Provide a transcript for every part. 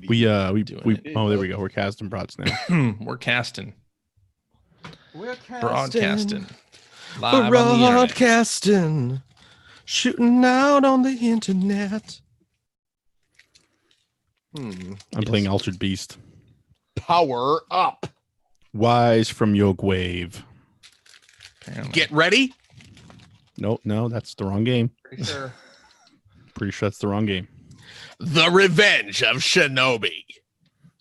We oh, there we go. We're casting broads now. We're casting. We're casting. Broadcasting. Live We're on the internet. broadcasting. Shooting out on the internet. I'm playing Altered Beast. Power up. Wise from Yoke Wave. Apparently. Get ready. No, that's the wrong game. Pretty sure. Pretty sure that's the wrong game. The Revenge of Shinobi.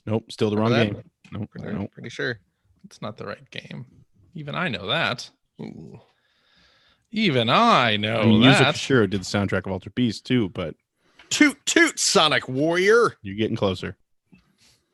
Nope, still the wrong Remember game. Nope, Pretty, nope. pretty sure. It's not the right game. Even I know that. Ooh. Even I know I mean, Yuzo that. Koshiro did the soundtrack of Altered Beast too, but Toot toot, Sonic Warrior. you're getting closer.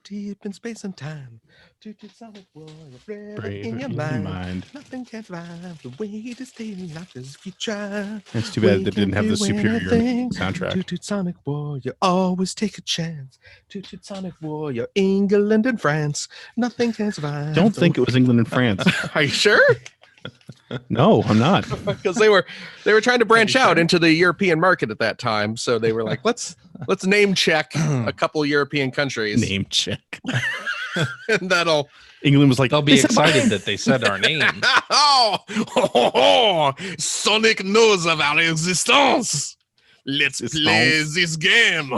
Deep in space and time. Toot toot, Sonic Warrior. Brave in your in mind. mind. Nothing can survive the way to stay alive as if you try. It's too bad We that didn't can have the do superior anything. soundtrack. Toot toot, Sonic Warrior. Always take a chance. Toot toot, Sonic Warrior. England and France. Nothing can survive. Don't think it was England and France. Are you sure? No, I'm not. Because they were trying to branch out into the European market at that time. So they were like, let's name check a couple European countries. Name check. And that'll England was like, They'll be excited that they said our name. Sonic knows of our existence. Let's It's play false. this game.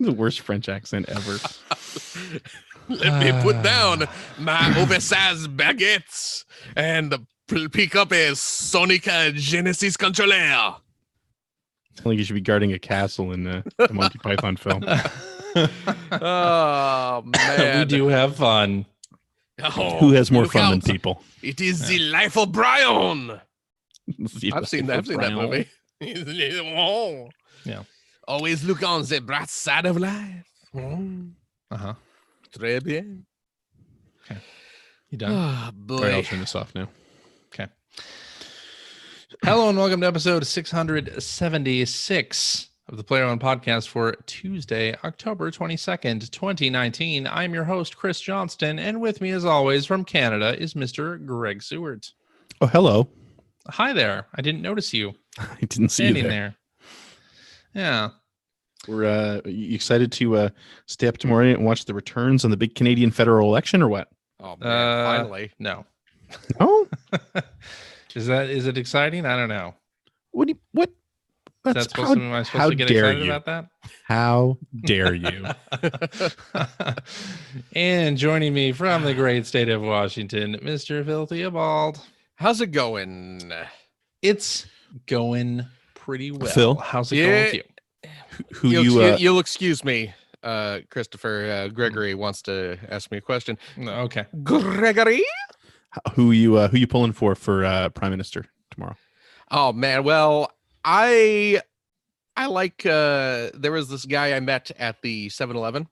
the worst French accent ever. Let me put down my oversized baguettes and pick up a Sonic Genesis controller. I think you should be guarding a castle in the Monty Python film. Oh man, We do have fun. Oh, Who has more look fun than out. people? It is the life of Brian. I've seen that movie. Oh. Yeah. Always look on the bright side of life. Uh-huh. Très bien. You done? Oh, All right, I'll boy. turn this off now. Okay. Hello and welcome to episode 676 of the Player One Podcast for Tuesday, October 22nd, 2019. I'm your host, Chris Johnston, and with me, as always, from Canada is Mr. Greg Seward. Oh, hello. Hi there. I didn't notice you I didn't see you standing there. there. Yeah. We're you excited to stay up tomorrow night and watch the returns on the big Canadian federal election or what? Oh man, finally. No. Oh, Is it exciting? I don't know. what? What? Is that supposed to be, am I supposed to get excited about that? How dare you? And joining me from the great state of Washington, Mr. Filthy Bald. How's it going? It's going pretty well. Phil? How's it going with you? Who you? You'll excuse me, Christopher. Gregory wants to ask me a question. No, okay. Gregory? Who you pulling for Prime Minister tomorrow? Oh man, well, I like there was this guy I met at the 7-Eleven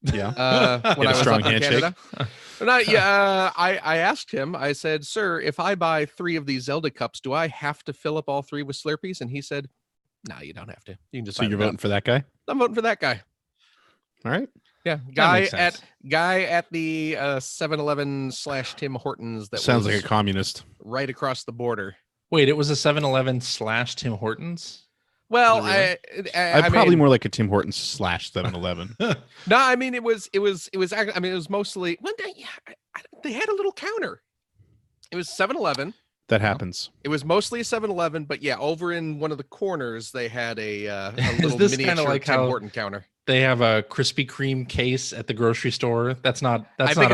Yeah. when I was strong up in handshake? Canada. And I asked him, I said, "Sir, if I buy 3 of these Zelda cups, do I have to fill up all 3 with Slurpees?" And he said, "No, you don't have to. You can just So buy you're them voting for that guy? I'm voting for that guy." All right. Yeah, makes sense. guy at the 7-Eleven / Tim Hortons that Sounds was like a communist. right across the border. Wait, it was a 7-Eleven / Tim Hortons? Well, Really? I'm I probably mean, more like a Tim Hortons / 7-Eleven. no, I mean it was actually, I mean it was mostly one day. Yeah, they had a little counter. It was 7-Eleven. That happens. It was mostly a 7-Eleven, but yeah, over in one of the corners they had a little this kinda miniature like Tim how- Horton counter. They have a Krispy Kreme case at the grocery store. That's not I think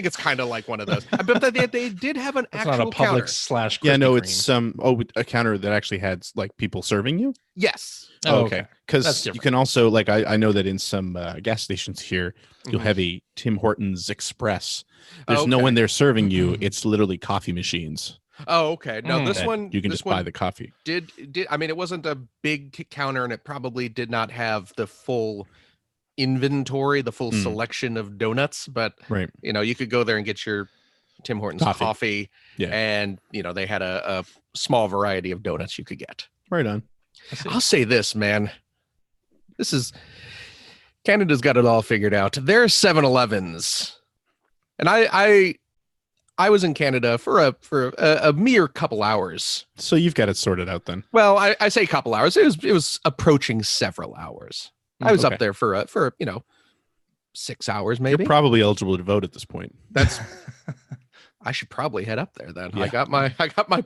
it's kind of like one of those. I bet that they did have an that's actual not a counter. Publix / Yeah, no, Krispy it's some a counter that actually had like people serving you. Yes. Oh, okay. That's Because you different. can also like I know that in some gas stations here you'll Mhm. have a Tim Hortons Express. There's no Okay. one there serving you. It's literally coffee machines. Oh, okay. No, this that one you can this just one buy the coffee. did I mean it wasn't a big counter and it probably did not have the full inventory, the full Mm. selection of donuts, but Right. you know, you could go there and get your Tim Hortons coffee, Yeah. and you know, they had a small variety of donuts you could get. Right on. I'll say this, man. This is Canada's got it all figured out. There are 7-Elevens. And I was in Canada for a mere couple hours. So you've got it sorted out then. Well, I say couple hours. It was approaching several hours. I was Okay. up there for 6 hours maybe. You're probably eligible to vote at this point. That's I should probably head up there then. Yeah. I got my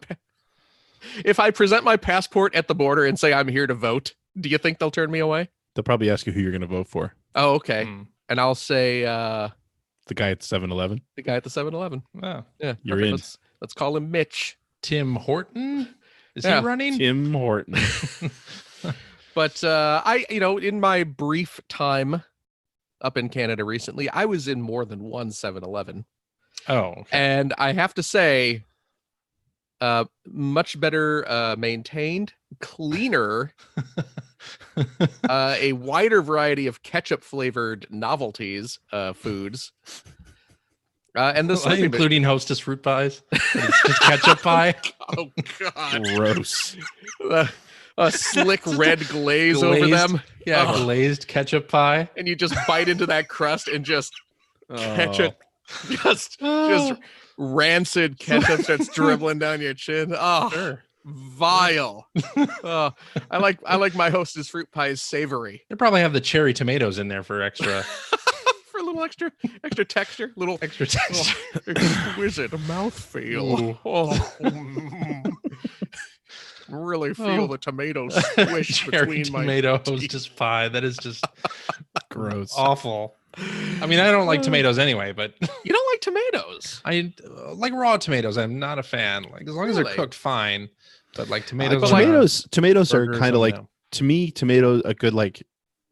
if I present my passport at the border and say I'm here to vote, do you think they'll turn me away? They'll probably ask you who you're going to vote for. Oh, okay. Hmm. And I'll say The guy at 7-Eleven. the guy at the 7-Eleven. Oh. Yeah, You're perfect. in. Let's call him Mitch. Tim Horton? Is Yeah. he running? Tim Horton. But in my brief time up in Canada recently, I was in more than one 7-Eleven. Oh, okay. And I have to say, much better maintained, cleaner, a wider variety of ketchup flavored novelties, foods. And this including Hostess fruit pies. It's just ketchup pie. oh god, Gross. a slick red glaze over Glazed. them. Yeah, Oh. glazed ketchup pie. And you just bite into that crust and just Oh. ketchup, just rancid ketchup that's dribbling down your chin. Oh, Sure. vile. Oh, I like my Hostess fruit pies savory They probably have the cherry tomatoes in there for extra for a little extra texture, little extra texture. exquisite mouthfeel. Ooh. Oh, really feel the tomato squish Cherry between my tomato teeth. hostess pie. That is just Gross. awful. I mean, I don't like tomatoes anyway, but You don't like tomatoes? I like raw tomatoes. I'm not a fan. Like as long as they're Really? cooked, fine. But like tomatoes, but on a Tomatoes are burger or kind of like, something, to me,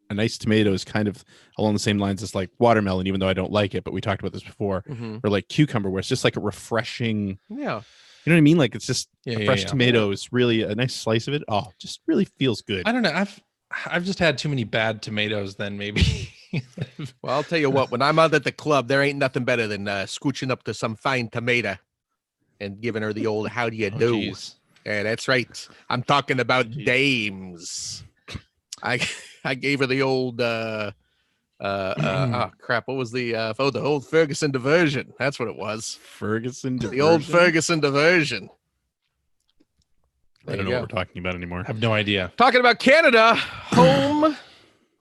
a nice tomato is kind of along the same lines as like watermelon, even though I don't like it, but we talked about this before, or like cucumber, where it's just like a refreshing, Yeah. you know what I mean? Like it's just Yeah, a yeah, fresh yeah. tomato is really a nice slice of it. Oh, just really feels good. I don't know. I've just had too many bad tomatoes. Then maybe. Well, I'll tell you what, when I'm out at the club, there ain't nothing better than scooching up to some fine tomato and giving her the old how do you Oh, do. jeez. Yeah, that's right. I'm talking about Jeez. dames. I gave her the old crap. What was the old Ferguson diversion? That's what it was. Ferguson. The old diversion? Ferguson diversion. I don't know what we're talking about anymore. I have no idea. Talking about Canada, home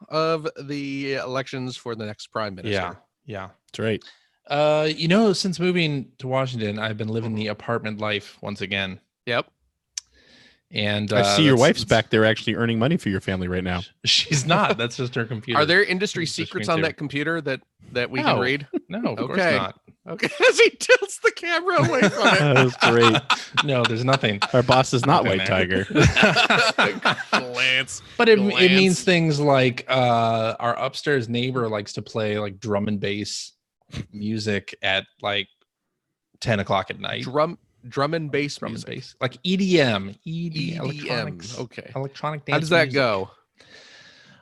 of the elections for the next prime minister. Yeah, yeah. That's right. Since moving to Washington, I've been living the apartment life once again. Yep. And I see your that's- wife's back there actually earning money for your family right now. She's not. That's just her computer. Are there industry She's the secrets on screensaver. that computer that we No. can read? No, of course Okay. not. Okay. As he tilts the camera away from it. That was great. No, there's nothing. Our boss is not Okay, White man. Tiger. Glance. But it Glance. means things like our upstairs neighbor likes to play like drum and bass music at like 10 o'clock at night. Drum and bass Drum and music. bass, like EDM, EDM. electronics. Okay. Electronic dance. How does that music. go?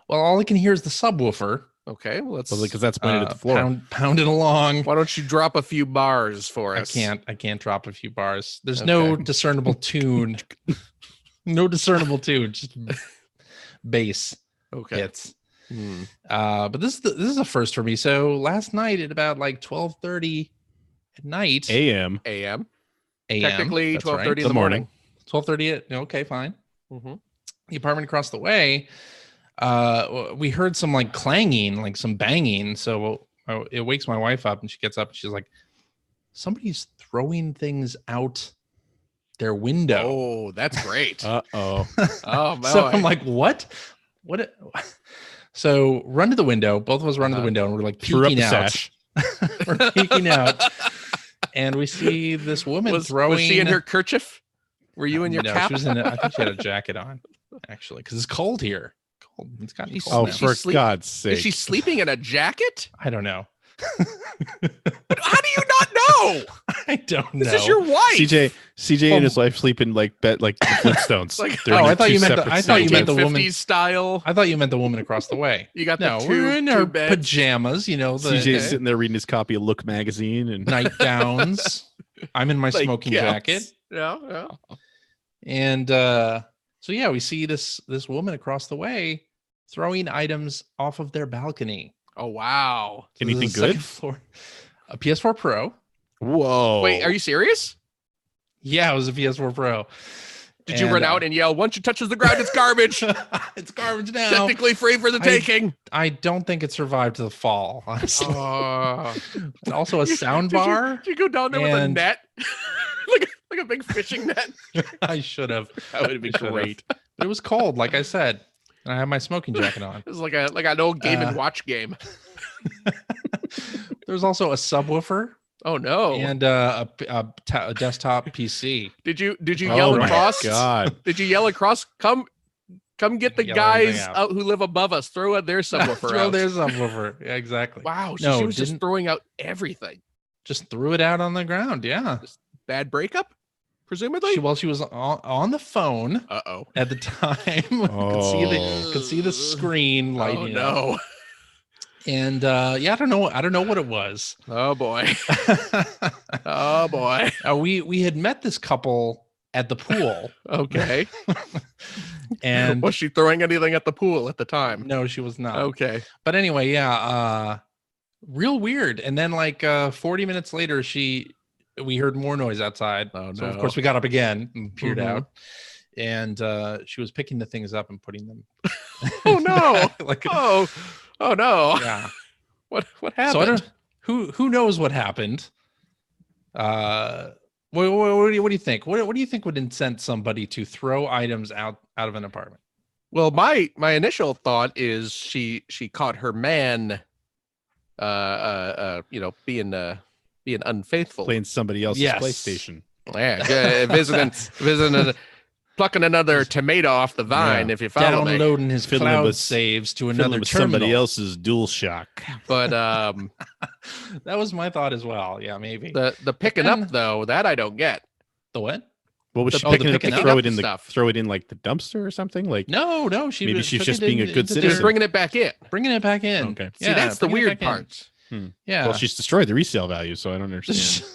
Well, all I can hear is the subwoofer Okay. Well, let's. Because that's pointed at the floor. pounding along. Why don't you drop a few bars for I us? can't drop a few bars. There's no Okay. discernible tune. No discernible tune, just bass Okay. hits. Hmm. But this is a first for me. So last night at about like 12:30 at night, AM. AM. a.m. Technically, that's 12:30 right. in the Good morning. 12:30 at okay, fine. Mhm. The apartment across the way, we heard some like clanging, like some banging. So it wakes my wife up, and she gets up and she's like, "Somebody's throwing things out their window." Oh, that's great. Uh-oh. Oh, my. So I'm like, "What? What?" So run to the window. Both of us run to the Uh-huh. window, and we're like Threw up peeking the out. sash. We're peeking out, and we see this woman throwing. Was she in her kerchief? Were you in your No, cap? she was in. I think she had a jacket on, actually, because it's cold here. Cold. It's gotten She's- cold Oh, now. She's for sleep- God's sake. Is she sleeping in a jacket? I don't know. But how do you not know? I don't know. This is your wife. CJ and his wife sleep in like bed like the Flintstones. Like- They're Oh, in I thought two you meant the- separate I thought you meant the states. woman- 1950s style. I thought you meant the woman across the way. You got No, the we're in our two beds. pajamas. You know, the CJ's sitting there reading his copy of Look magazine and nightgowns. I'm in my Like, smoking yes. jacket, Yeah. and so yeah, we see this woman across the way throwing items off of their balcony. Oh, wow. So this Anything is the second good? Floor. A PS4 Pro. Whoa. Wait, are you serious? Yeah, it was a PS4 Pro. Did you run out and yell, once it touches the ground, it's garbage? It's garbage now. Technically free for the taking. I don't think it survived the fall, honestly. And also a sound bar. Did you go down there with a net? like a big fishing net? I should have. That would have been great. It was cold, like I said. And I had my smoking jacket on. It was like an old Game & Watch game. There's also a subwoofer. Oh no! And a desktop PC. Did you yell across? God! Did you yell across? Come get the guys out who live above us. Throw their subwoofer. Throw their subwoofer. Yeah, exactly. Wow. So she was just throwing out everything. Just threw it out on the ground. Yeah. Just bad breakup, presumably. She was on the phone. At the time. Could see the screen lighting up. And I don't know what it was. Oh boy. Oh boy. We had met this couple at the pool. Okay. And was she throwing anything at the pool at the time? No, she was not. Okay. But anyway, real weird. And then 40 minutes later, we heard more noise outside. Oh, no. So of course we got up again and peered out. And she was picking the things up and putting them. Oh no. Oh no! Yeah, what happened? So who knows what happened? What do you think? What do you think would incent somebody to throw items out of an apartment? Well, my initial thought is she caught her man, being unfaithful, playing somebody else's PlayStation. Yeah, visiting. Plucking another tomato off the vine, if you follow me. Downloading his cloud saves to another terminal. Somebody else's DualShock. But that was my thought as well. Yeah, maybe. The picking up though, that I don't get. The what? What was she picking it up to throw it in like the dumpster or something? Like no, maybe she's just being a good citizen. Just bringing it back in. Okay. See, that's the weird part. Yeah. Well, she's destroyed the resale value, so I don't understand.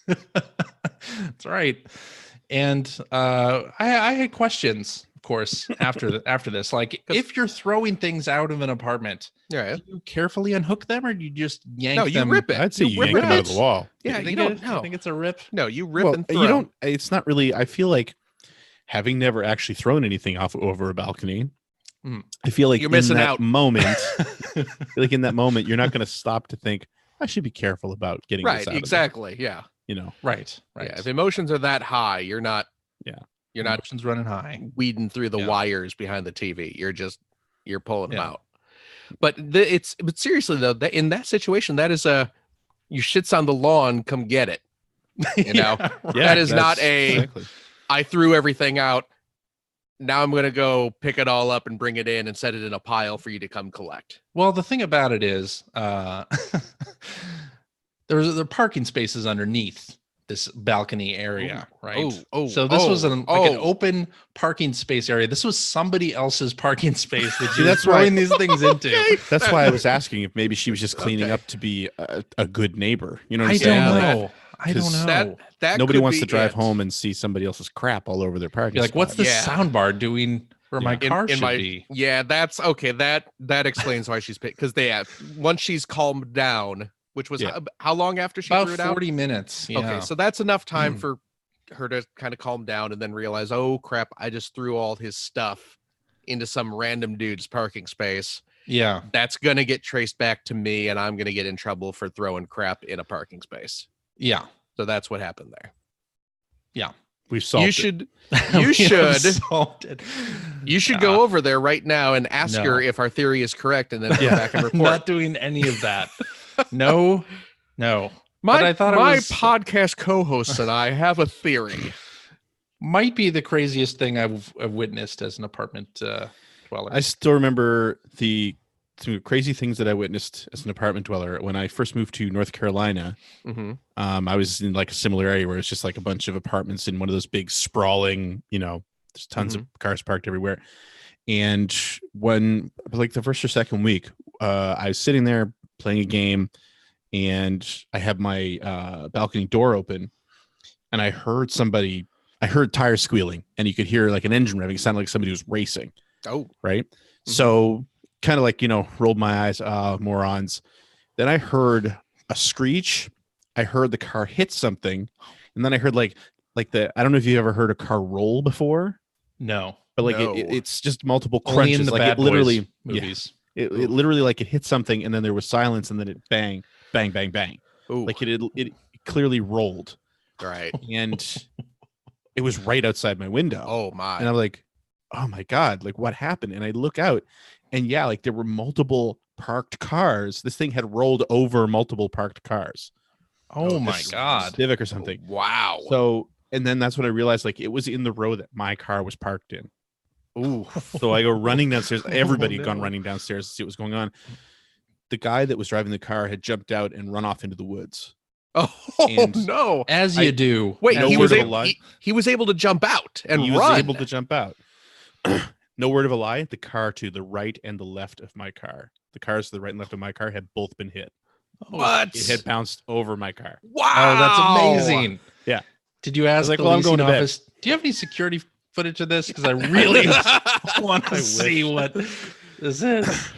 That's right. And I had questions, of course, after this. Like, if you're throwing things out of an apartment, do you carefully unhook them, or do you just yank them? No, you rip it. I'd say you yank them out of the wall. Yeah, you don't know. I think it's a rip. No, you rip and throw. You don't. It's not really. I feel like, having never actually thrown anything over a balcony, I feel like you're missing out. Moment. I feel like in that moment, you're not going to stop to think, I should be careful about getting this out exactly. of it. Yeah. Right. Yeah, if emotions are that high, you're not emotions running high, weeding through the wires behind the TV. You're pulling them out. But seriously though, in that situation, that is you shits on the lawn, come get it. That is not exactly. I threw everything out. Now I'm going to go pick it all up and bring it in and set it in a pile for you to come collect. Well, the thing about it is, there are parking spaces underneath this balcony area, right? So this was an open parking space area. This was somebody else's parking space that you were throwing these things into. That's why I was asking if maybe she was just cleaning up to be a good neighbor. You know what I'm saying? I don't know. That nobody wants to drive home and see somebody else's crap all over their parking spot. What's the sound bar doing where my car should be? Yeah, that's okay. That explains why she's picked, because once she's calmed down. Which was how long after she threw it out? About 40 minutes. Yeah. Okay, so that's enough time for her to kind of calm down and then realize, oh crap, I just threw all his stuff into some random dude's parking space. Yeah. That's going to get traced back to me, and I'm going to get in trouble for throwing crap in a parking space. Yeah. So that's what happened there. Yeah. We've solved it. You should go over there right now and ask her if our theory is correct, and then come back and report. Not doing any of that. No. My podcast co-hosts and I have a theory. Might be the craziest thing I've witnessed as an apartment dweller. I still remember the crazy things that I witnessed as an apartment dweller when I first moved to North Carolina. I was in like a similar area where it's just like a bunch of apartments in one of those big sprawling, there's tons of cars parked everywhere. And when like the first or second week, I was sitting there playing a game, and I had my balcony door open, and I heard tires squealing, and you could hear like an engine revving. It sounded like somebody was racing. Oh, right. So kind of like, rolled my eyes, morons. Then I heard a screech. I heard the car hit something, and then I heard like like I don't know if you ever heard a car roll before, No. but like No. it's just multiple Only crunches. in the Like Bad it literally Boys movies. It literally like it hit something and then there was silence and then it bang, bang, bang, bang. Ooh. Like it clearly rolled. Right. And it was right outside my window. Oh my. And I'm like, oh my God, like what happened? And I look out and yeah, like there were multiple parked cars. This thing had rolled over multiple parked cars. Oh my God. Civic or something. Wow. So, and then that's when I realized like it was in the row that my car was parked in. Ooh. So I go running downstairs. Everybody had no. gone running downstairs to see what was going on. The guy that was driving the car had jumped out and run off into the woods. Oh And no. As you do. Wait, No he word was of a able lie. he was able to jump out and He run. was able to jump out. No word of a lie. The car to the right and the left of my car. The cars to the right and left of my car had both been hit. What? It had bounced over my car. Wow. Oh, that's amazing. Yeah. Did you ask like, the well, I'm leasing going to bed. office, do you have any security footage of this? Because I really want to see what this is.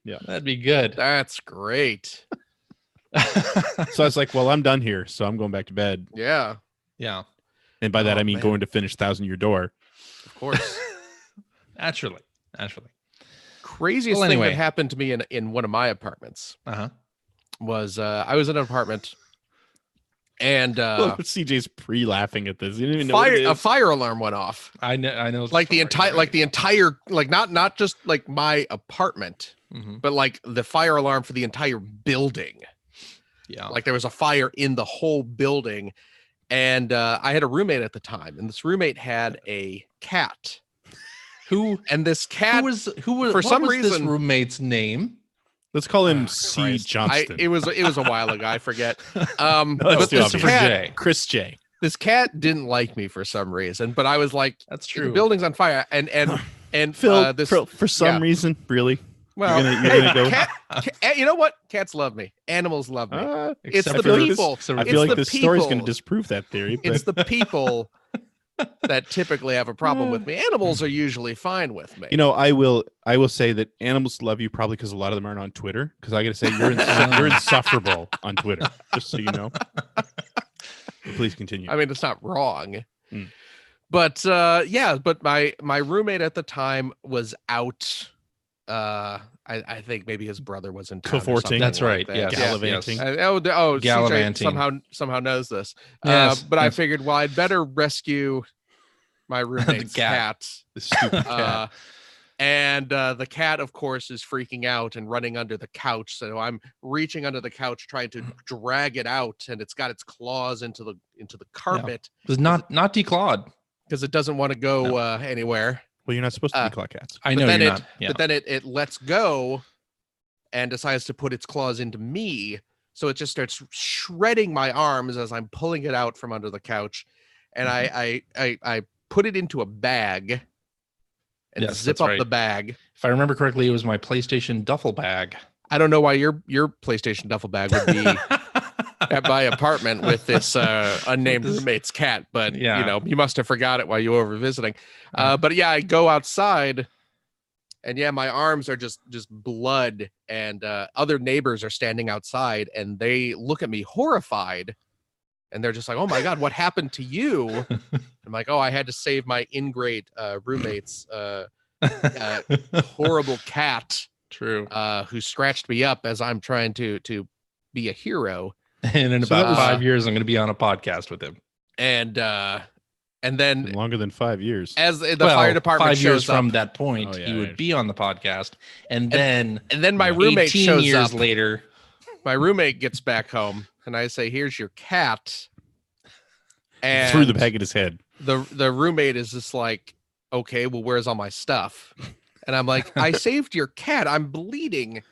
Yeah. That'd be good. That's great. So I was like, well, I'm done here. So I'm going back to bed. Yeah, Yeah, And by that, Oh, I mean man. going to finish 1,000-Year Door. of course. naturally. Craziest Well, thing anyway. that happened to me in one of my apartments Uh-huh. was I was in an apartment and CJ's pre-laughing at this. You didn't even know what it a is. fire alarm went off. I know. Like the entire like not just like my apartment, Mhm. but like the fire alarm for the entire building. Yeah. Like there was a fire in the whole building. And I had a roommate at the time, and this roommate had a cat. And this cat who was for what some was this reason roommate's name? Let's call him Ah, C. Christ. Johnston. It was a while ago, I forget. that's But too this obvious. cat, Chris J. this cat didn't like me for some reason, but I was like, That's the true. building's on fire, and Phil, this for some yeah. reason, really? well, you're gonna go. cat, you know what? Cats love me. Animals love me. It's Except the for- people. except I for- feel It's like the this story's going to people. disprove that theory. But It's the people that typically have a problem with me. Animals are usually fine with me. you know, I will say that animals love you probably because a lot of them aren't on Twitter. Because I got to say, you're insufferable on Twitter. Just so you know. Please continue. I mean, it's not wrong. Mm. But yeah, but my roommate at the time was out. I think maybe his brother was in town. or Cavorting. something That's like right. that. Yes. Gallivanting. Yes. CJ Gallivanting. somehow knows this. Yes, But I yes. figured, well, I'd better rescue my roommate's cat. cat. This stupid cat. And the cat, of course, is freaking out and running under the couch. So I'm reaching under the couch, trying to drag it out, and it's got its claws into the carpet It was not declawed. because it doesn't want to go anywhere. Well, you're not supposed to be claw cats. I But know then you're it- not. Yeah. But then it lets go and decides to put its claws into me. So it just starts shredding my arms as I'm pulling it out from under the couch. And I put it into a bag and Yes, zip that's up right. the bag. If I remember correctly, it was my PlayStation duffel bag. I don't know why your PlayStation duffel bag would be at my apartment with this unnamed roommate's cat, but Yeah. you know, you must have forgot it while you were visiting. But yeah, I go outside, and yeah, my arms are just blood, and other neighbors are standing outside, and they look at me horrified, and they're just like, "Oh my God, what happened to you?" I'm like, "Oh, I had to save my ingrate roommate's horrible cat." True. Who scratched me up as I'm trying to be a hero. And in So that about was- 5 years, I'm going to be on a podcast with him. And then Longer than 5 years. as the fire department 5 years shows up, from that point, Oh, yeah, he would yeah. be on the podcast, and then my roommate 18 shows years up. later, My roommate gets back home, and I say, "Here's your cat." And Threw the bag at his head. the roommate is just like, "Okay, well, where's all my stuff?" And I'm like, "I saved your cat. I'm bleeding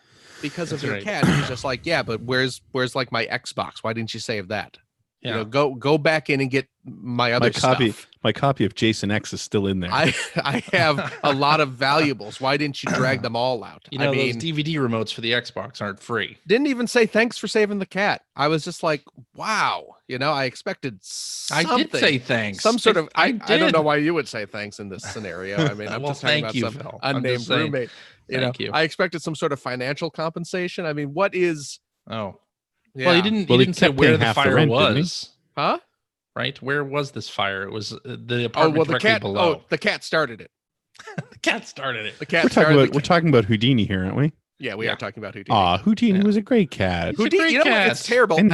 because of That's your right. cat." And he's just like, "Yeah, but where's like my Xbox? Why didn't you save that? yeah, You know, go back in and get my other copy. stuff. My copy of Jason X is still in there. I have a lot of valuables. Why didn't you drag them all out?" you know, I mean, those DVD remotes for the Xbox aren't free. didn't even say thanks for saving the cat. I was just like, wow. You know, I expected something. I did say thanks. some sort of. I don't did. know why you would say thanks in this scenario. I mean, I'm Well, just talking thank about you, some Phil. I'm unnamed just saying. roommate. You know, Thank you. I expected some sort of financial compensation. I mean, what is? Oh, Yeah. well, he didn't. Well, he he didn't say kept where paying the half the fire rent, didn't he? was. Huh? right? Where was this fire? It was the Oh apartment well, the directly cat. below. Oh, the cat started it. The cat started it. The cat We're started. talking about Houdini here, aren't we? Yeah, we Yeah. are talking about Houdini. Aw, Houdini Yeah. was a great cat. He's a Houdini, great you know what? cat. It's terrible. And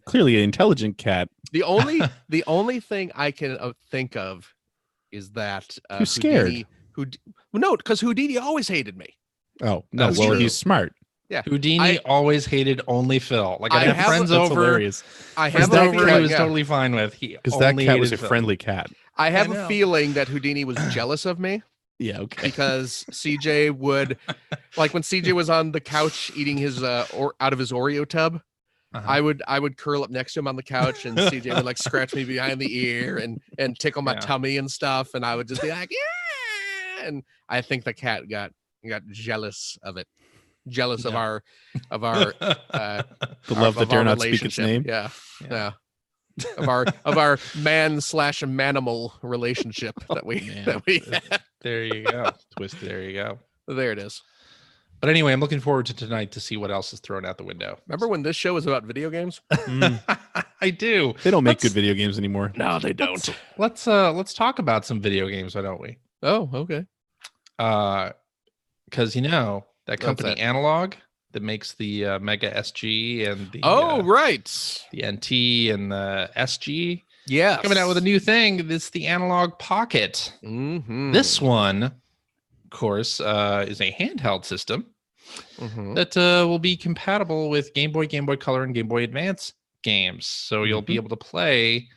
Clearly an intelligent cat. the only thing I can think of is that He was scared. No, because Houdini always hated me. Oh no, That's well true. he's smart. Yeah, Houdini always hated only Phil. Like I I have have- friends That's over. hilarious. I Friends have a over he feeling, was yeah. totally fine with. He Because that only cat was a hated Phil. friendly cat. I have I a know. feeling that Houdini was jealous of me Yeah, okay. because CJ would, like when CJ was on the couch eating his or out of his Oreo tub, Uh-huh. I would curl up next to him on the couch and CJ would like scratch me behind the ear and tickle my Yeah. tummy and stuff, and I would just be like, yeah. And I think the cat got jealous of it, jealous of Yeah. our The love that dare not speak its name. Yeah. Yeah. Of our man/manimal relationship that we Man. had. There you go. Twisted. There you go. There it is. But anyway, I'm looking forward to tonight to see what else is thrown out the window. Remember when this show was about video games? I do. They don't make Let's- good video games anymore. No, they don't. Let's talk about some video games, why don't we? Oh, okay. Because that What's company that? Analog that makes the Mega SG and the Right. the NT and the SG Yeah. coming out with a new thing. This the Analog Pocket. Mm-hmm. This one, of course, is a handheld system Mm-hmm. that will be compatible with Game Boy, Game Boy Color, and Game Boy Advance games. So you'll be able to play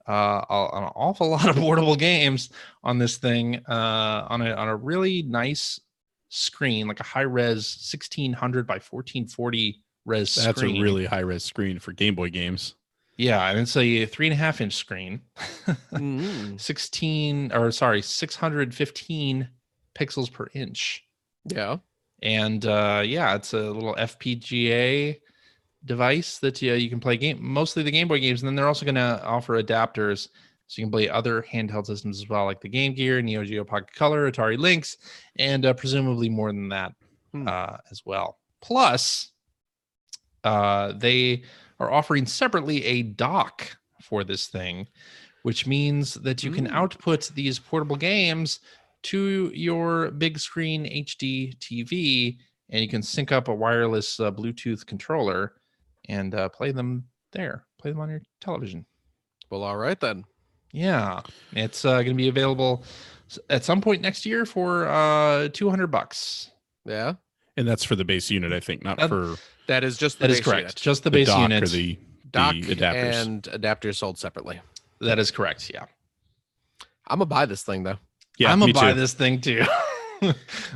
an awful lot of portable games on this thing on a really nice screen, like a high res 1600 by 1440 res That's screen. a really high res screen for Game Boy games. Yeah, and it's a 3.5-inch screen. Mm-hmm. 615 pixels per inch. Yeah. And it's a little FPGA device that you can play mostly the Game Boy games, and then they're also going to offer adapters so you can play other handheld systems as well, like the Game Gear, Neo Geo Pocket Color, Atari Lynx, and presumably more than that as well. Plus, they are offering separately a dock for this thing, which means that you can output these portable games to your big screen HD TV, and you can sync up a wireless Bluetooth controller and play them on your television. Well, all right then. Yeah, it's going to be available at some point next year for $200. Yeah. And that's for the base unit, I think, not for That is just the That is base correct. unit. Just the the base dock unit. or the Dock adapters. and adapters sold separately. That is correct. Yeah, I'm gonna buy this thing though. Yeah, I'm gonna me buy too. this thing too. I When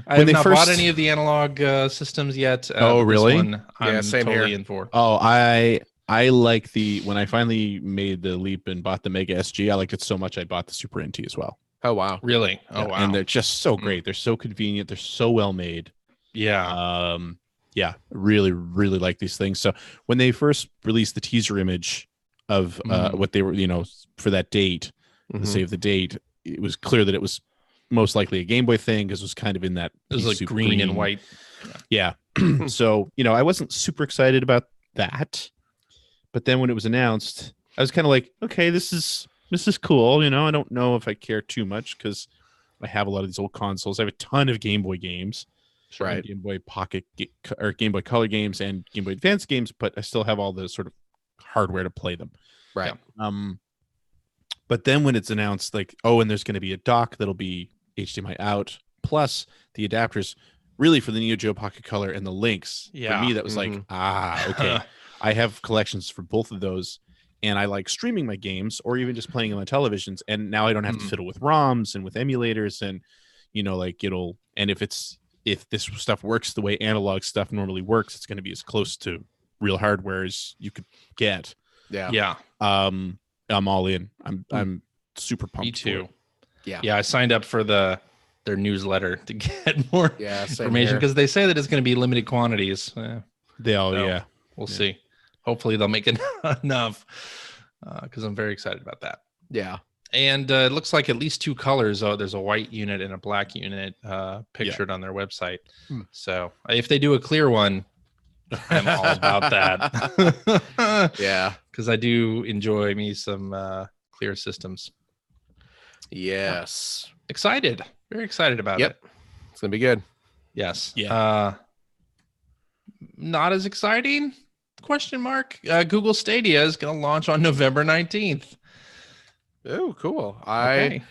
have they not bought first- any of the analog systems yet. Oh, but this really? one I'm same totally here. in for. Oh, I like when I finally made the leap and bought the Mega SG, I liked it so much I bought the Super NT as well. Oh wow. Really? Oh Yeah, wow. And they're just so great. They're so convenient. They're so well made. Yeah. Really, really like these things. So when they first released the teaser image of what they were, for that date, the save the date, it was clear that it was most likely a Game Boy thing because it was kind of in that It was pea like soup green and white. Yeah. So, I wasn't super excited about that. But then when it was announced, I was kind of like, okay, this is cool. I don't know if I care too much because I have a lot of these old consoles. I have a ton of Game Boy games. Right. Game Boy Pocket or Game Boy Color games and Game Boy Advance games, but I still have all the sort of hardware to play them. Right. But then when it's announced, like, and there's going to be a dock that'll be HDMI out, plus the adapters, really for the Neo Geo Pocket Color and the Lynx. Yeah. For me, that was like, okay. I have collections for both of those, and I like streaming my games or even just playing on my televisions. And now I don't have to fiddle with ROMs and with emulators, and and if this stuff works the way analog stuff normally works, it's going to be as close to real hardware as you could get. Yeah. Yeah. I'm all in. I'm super pumped. Me too. Yeah. Yeah. I signed up for their newsletter to get more Same information here. because they say that it's going to be limited quantities. They all, So, yeah. We'll see. Hopefully they'll make enough because I'm very excited about that. Yeah. And it looks like at least two colors. Oh, there's a white unit and a black unit pictured on their website. So if they do a clear one, I'm all about that. Yeah. because I do enjoy me some clear systems. Yes. Excited. Very excited about it. It's going to be good. Yes. Yeah. Not as exciting? Question mark. Google Stadia is going to launch on November 19th. Oh, cool. Okay.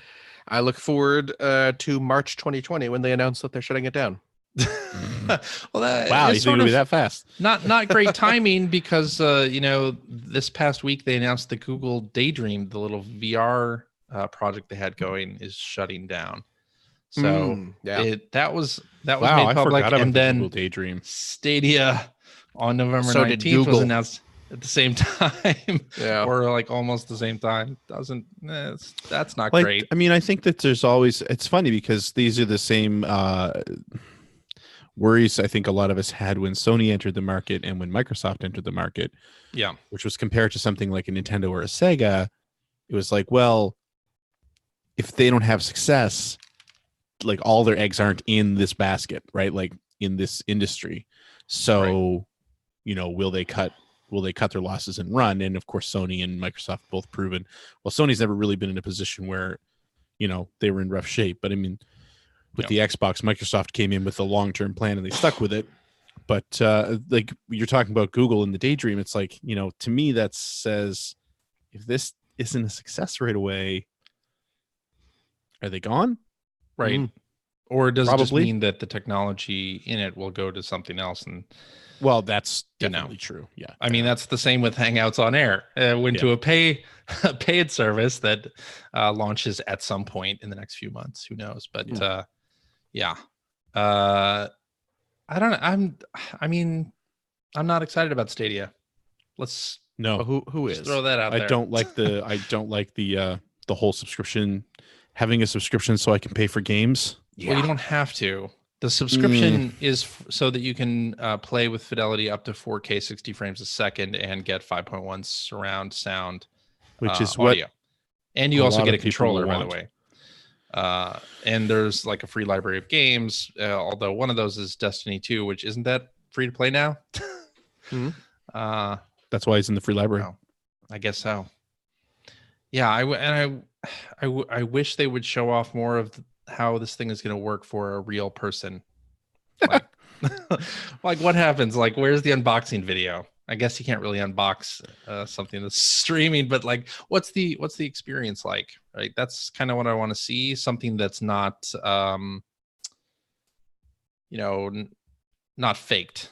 I look forward to March 2020 when they announce that they're shutting it down. Well, that Wow, you is think sort it'll be of that fast? not great timing because this past week they announced the Google Daydream, the little VR project they had going, is shutting down. So that was Wow, made I public, forgot about and the then Google Daydream. Stadia on November So did 19th was Google. announced at the same time, Yeah. or like almost the same time. That's not Like, great. I mean, I think that there's always, it's funny because these are the same worries I think a lot of us had when Sony entered the market and when Microsoft entered the market. Yeah. Which was compared to something like a Nintendo or a Sega. It was like, well, if they don't have success, like all their eggs aren't in this basket, right? Like in this industry. So, will they cut their losses and run? And of course, Sony and Microsoft both proven. Well, Sony's never really been in a position where, they were in rough shape. But I mean, with the Xbox, Microsoft came in with a long-term plan and they stuck with it. But like you're talking about Google and the Daydream, it's like, to me that says if this isn't a success right away, are they gone? Right. Or does it just Probably. mean that the technology in it will go to something else? And well, that's definitely true. Yeah. I mean, that's the same with Hangouts on Air. Went to a paid service that launches at some point in the next few months. Who knows? But I don't know. I'm not excited about Stadia. Let's who is? throw that out there. I don't like the whole subscription, having a subscription so I can pay for games. Yeah. Well, you don't have to. The subscription is so that you can play with fidelity up to 4K 60 frames a second and get 5.1 surround sound, which is audio. And you also get a people controller, by the want. way. And there's like a free library of games, although one of those is Destiny 2, which isn't that free to play now. That's why it's in the free library. Well, I guess so. Yeah, I wish they would show off more of how this thing is going to work for a real person. Like, like what happens? Like, where's the unboxing video? I guess you can't really unbox something that's streaming, but like, what's the experience like? Right, that's kind of what I want to see. Something that's not, not faked,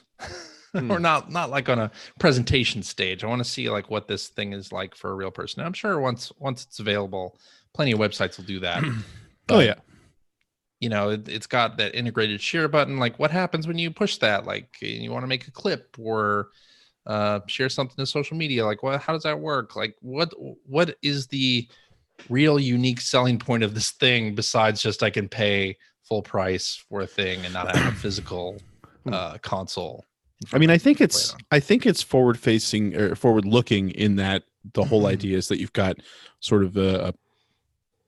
or not like on a presentation stage. I want to see like what this thing is like for a real person. And I'm sure once it's available, plenty of websites will do that. But, oh yeah. It's got that integrated share button. Like, what happens when you push that? Like, you want to make a clip or share something to social media. Like, how does that work? Like, what is the real unique selling point of this thing besides just I can pay full price for a thing and not have a physical console? I mean, I think it's forward facing or forward looking in that the whole idea is that you've got sort of a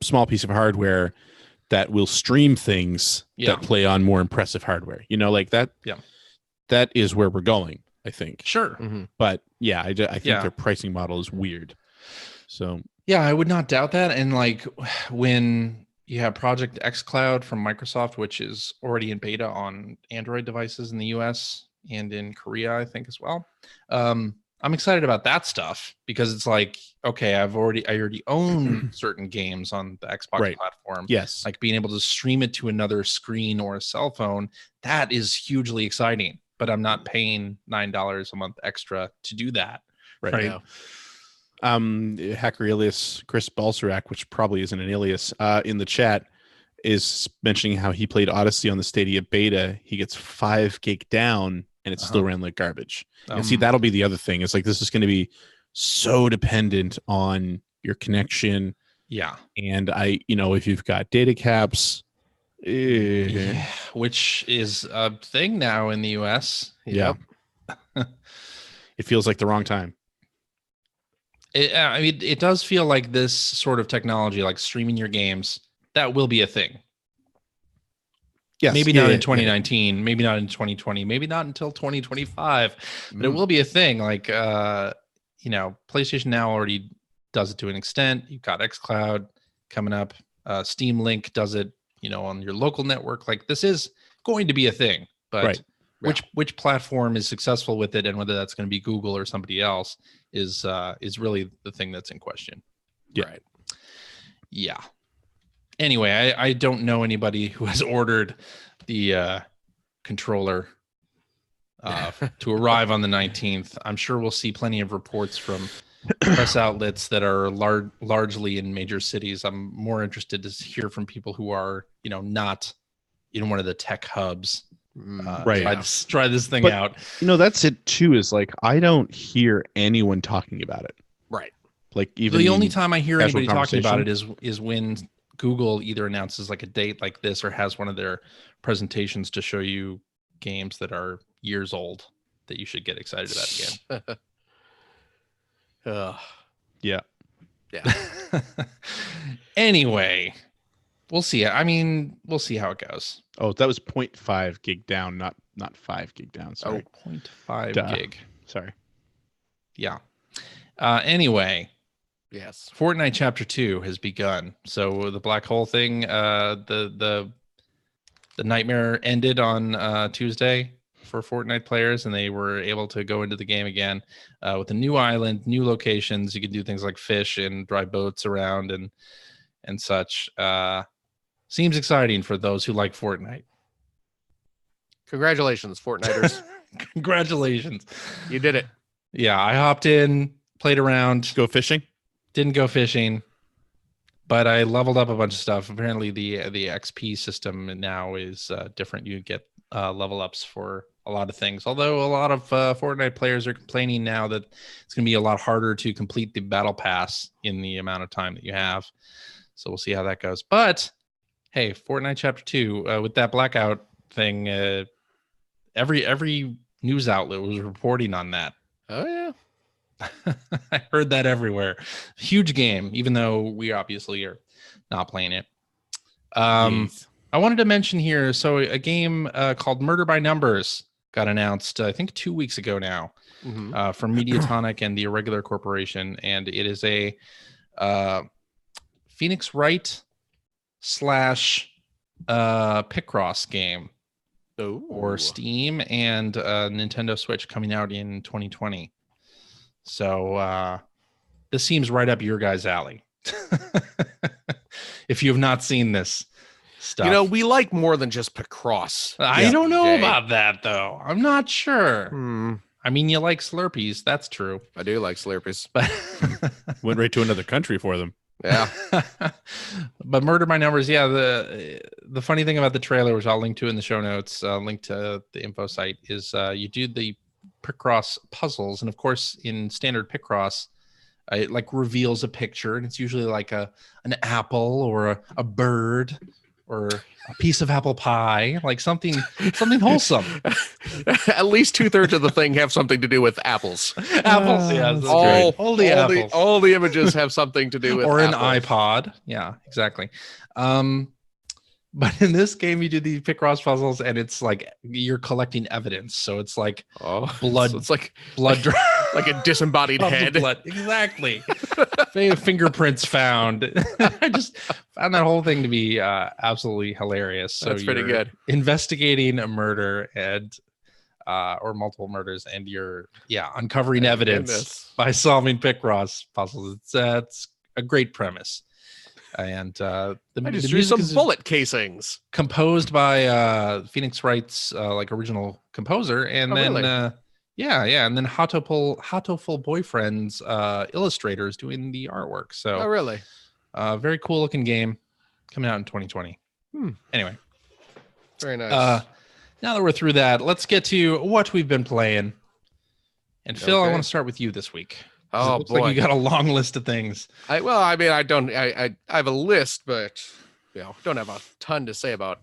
small piece of hardware that will stream things that play on more impressive hardware, like that. Yeah. That is where we're going, I think. Sure. But yeah, I think their pricing model is weird. So yeah, I would not doubt that. And like when you have Project xCloud from Microsoft, which is already in beta on Android devices in the US and in Korea, I think as well. I'm excited about that stuff because it's like, okay, I already own certain games on the Xbox platform. Yes. Like being able to stream it to another screen or a cell phone, that is hugely exciting, but I'm not paying $9 a month extra to do that right now. Hacker alias Chris Balserac, which probably isn't an alias, in the chat is mentioning how he played Odyssey on the Stadia beta. He gets 5 gig down and it still ran like garbage. And see, that'll be the other thing. It's like, this is going to be so dependent on your connection. Yeah. And if you've got data caps, which is a thing now in the US. Yeah. It feels like the wrong time. It does feel like this sort of technology, like streaming your games, that will be a thing. Yes. Maybe not in 2019, maybe not in 2020, maybe not until 2025, but it will be a thing. Like, PlayStation Now already does it to an extent. You've got xCloud coming up. Steam Link does it, on your local network. Like, this is going to be a thing, but which platform is successful with it, and whether that's going to be Google or somebody else is really the thing that's in question. Yeah. Right. Yeah. Anyway, I don't know anybody who has ordered the controller to arrive on the 19th. I'm sure we'll see plenty of reports from press outlets that are largely in major cities. I'm more interested to hear from people who are, not in one of the tech hubs. Right. Try this thing out. That's it too, is like, I don't hear anyone talking about it. Right. Like, even the only time I hear casual anybody talking about it is when Google either announces like a date like this or has one of their presentations to show you games that are years old that you should get excited about again. Yeah. Anyway, we'll see. I mean, we'll see how it goes. Oh, that was 0.5 gig down, not 5 gig down. Sorry. 0.5 gig. Sorry. Yeah. Anyway. Yes. Fortnite Chapter 2 has begun. So the black hole thing, the nightmare ended on Tuesday for Fortnite players, and they were able to go into the game again with a new island, new locations. You can do things like fish and drive boats around and such. Seems exciting for those who like Fortnite. Congratulations, Fortniters. Congratulations. You did it. Yeah, I hopped in, played around. Go fishing? Didn't go fishing, but I leveled up a bunch of stuff. Apparently the XP system now is different. You get level ups for a lot of things. Although a lot of Fortnite players are complaining now that it's going to be a lot harder to complete the battle pass in the amount of time that you have. So we'll see how that goes. But hey, Fortnite Chapter 2 with that blackout thing, every news outlet was reporting on that. Oh yeah. I heard that everywhere. Huge game, even though we obviously are not playing it. I wanted to mention here, so a game called Murder by Numbers got announced, I think 2 weeks ago now, from Mediatonic and the Irregular Corporation, and it is a Phoenix Wright / Picross game for Steam and Nintendo Switch, coming out in 2020. So this seems right up your guys' alley. If you have not seen this stuff. We like more than just Picross. I don't know about that, though. I'm not sure. I mean, you like Slurpees. That's true. I do like Slurpees. But went right to another country for them. Yeah. But Murder by Numbers, yeah. The funny thing about the trailer, which I'll link to in the show notes, link to the info site, is you do the Picross puzzles, and of course in standard Picross it like reveals a picture, and it's usually like an apple or a bird or a piece of apple pie, like something wholesome. At least 2/3 of the thing have something to do with apples. Apples, yeah. All the images have something to do with or apples. An iPod. Yeah, exactly. But in this game, you do these Picross puzzles, and it's like you're collecting evidence. So it's like blood. So it's like blood, like a disembodied head. Blood. Exactly. Fingerprints found. I just found that whole thing to be absolutely hilarious. So that's pretty good. Investigating a murder and or multiple murders, and you're uncovering evidence by solving Picross puzzles. It's a great premise. And I just drew some bullet casings, composed by Phoenix Wright's like original composer, and then really? And then Hatoful Boyfriend's illustrators doing the artwork. So really? Very cool looking game coming out in 2020. Anyway, very nice. Now that we're through that, let's get to what we've been playing. And Phil, I want to start with you this week. Oh boy, like you got a long list of things. I have a list, but don't have a ton to say about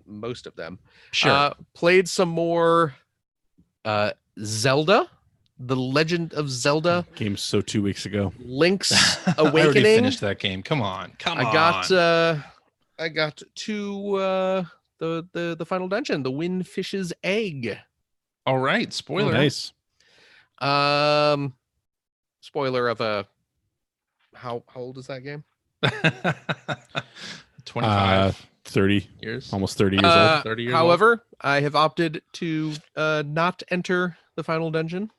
most of them. Sure. Played some more Zelda, The Legend of Zelda. Game so 2 weeks ago. Link's I already Awakening. finished that game. Come on. I got to the final dungeon, the Windfish's Egg. All right, spoiler. Nice. spoiler of a how old is that game? 25 30 years. almost 30 years old. 30 years However, I have opted to not enter the final dungeon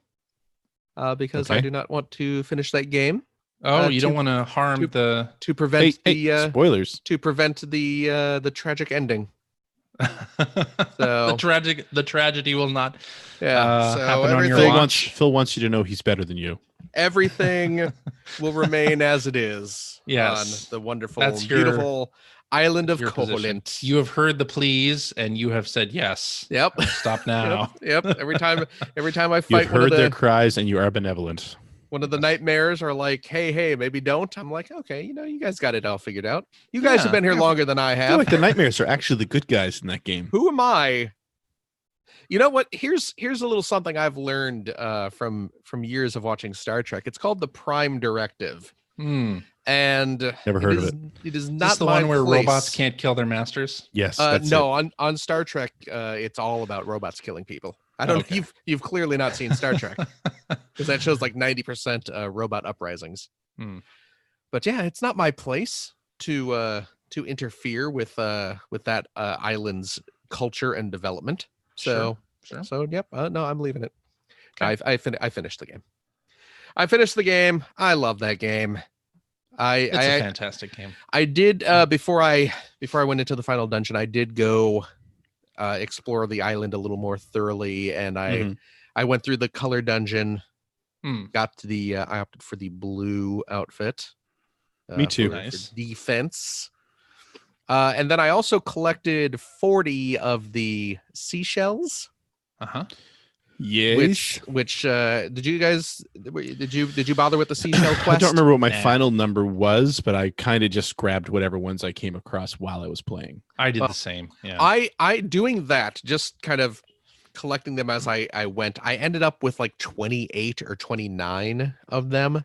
because I Okay. do not want to finish that game. Oh, you to- don't want to harm the to prevent Spoilers. the tragic ending. So the tragedy will not so happen on your Phil watch. wants you to know he's better than you. everything will remain as it is Yes. on the wonderful, That's your- beautiful island of your position. Koholint. You have heard the pleas and you have said yes. Yep. Stop now. Yep. Every time I You've fight heard their cries and you are benevolent. one of the nightmares are like, hey, maybe don't. I'm like, okay, you guys got it all figured out. You guys have been here longer than I I feel have. like the nightmares are actually the good guys in that game. Who am I? You know what? Here's a little something I've learned from years of watching Star Trek. It's called the Prime Directive, and Never heard of it. It is Is not this the my one where place. robots can't kill their masters? Yes. That's No, it. on Star Trek, it's all about robots killing people. I don't know. You've clearly not seen Star Trek because that shows like 90% robot uprisings. But yeah, it's not my place to interfere with that island's culture and development. So yep. No, I'm leaving it. Okay. I finished the game. I finished the game. I love that game. It's a fantastic game. I did before I went into the final dungeon, I did go explore the island a little more thoroughly, and I went through the color dungeon. Got to the I opted for the blue outfit. Me too. For defense. And then I also collected 40 of the seashells. Yes. Which did you bother with the seashell quest? I don't remember what my final number was, but I kind of just grabbed whatever ones I came across while I was playing. I did the same. Yeah. I doing that, just kind of collecting them as I went. I ended up with like 28 or 29 of them.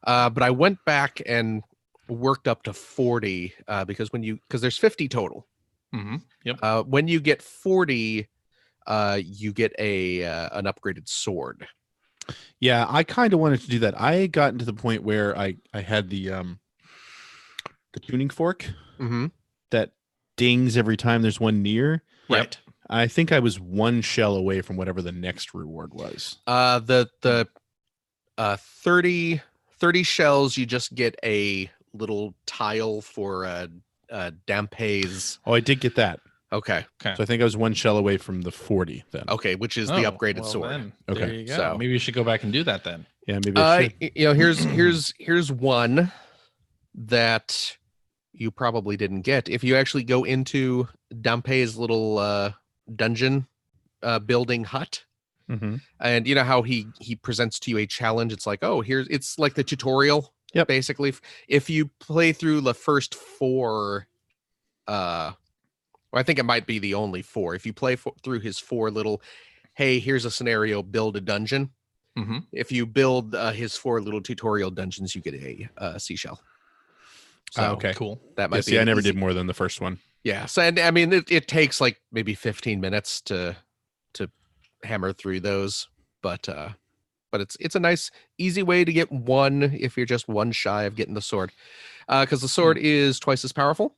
But I went back and worked up to 40 because there's 50 total. Yep. When you get 40, you get an upgraded sword. Yeah, I kind of wanted to do that. I had gotten to the point where I had the tuning fork that dings every time there's one near. Right. I think I was one shell away from whatever the next reward was. The 30 shells, you just get a little tile for Dampé's. Oh, I did get that. Okay. So I think I was one shell away from the 40 then. Okay, which is the upgraded sword. Then, Okay. There you go. So maybe you should go back and do that then. Yeah, maybe I should. Here's one that you probably didn't get. If you actually go into Dampé's little dungeon building hut, and you know how he presents to you a challenge. It's like, it's like the tutorial. Yep. Basically, if you play through the first 4, I think it might be the only 4. If you play through his 4 little, hey, here's a scenario, build a dungeon. If you build his 4 little tutorial dungeons, you get a seashell. So okay, cool. That might be. See, I never did more than the first one. Yeah. So, and I mean, it takes like maybe 15 minutes to hammer through those, but it's a nice, easy way to get one if you're just one shy of getting the sword, because the sword is twice as powerful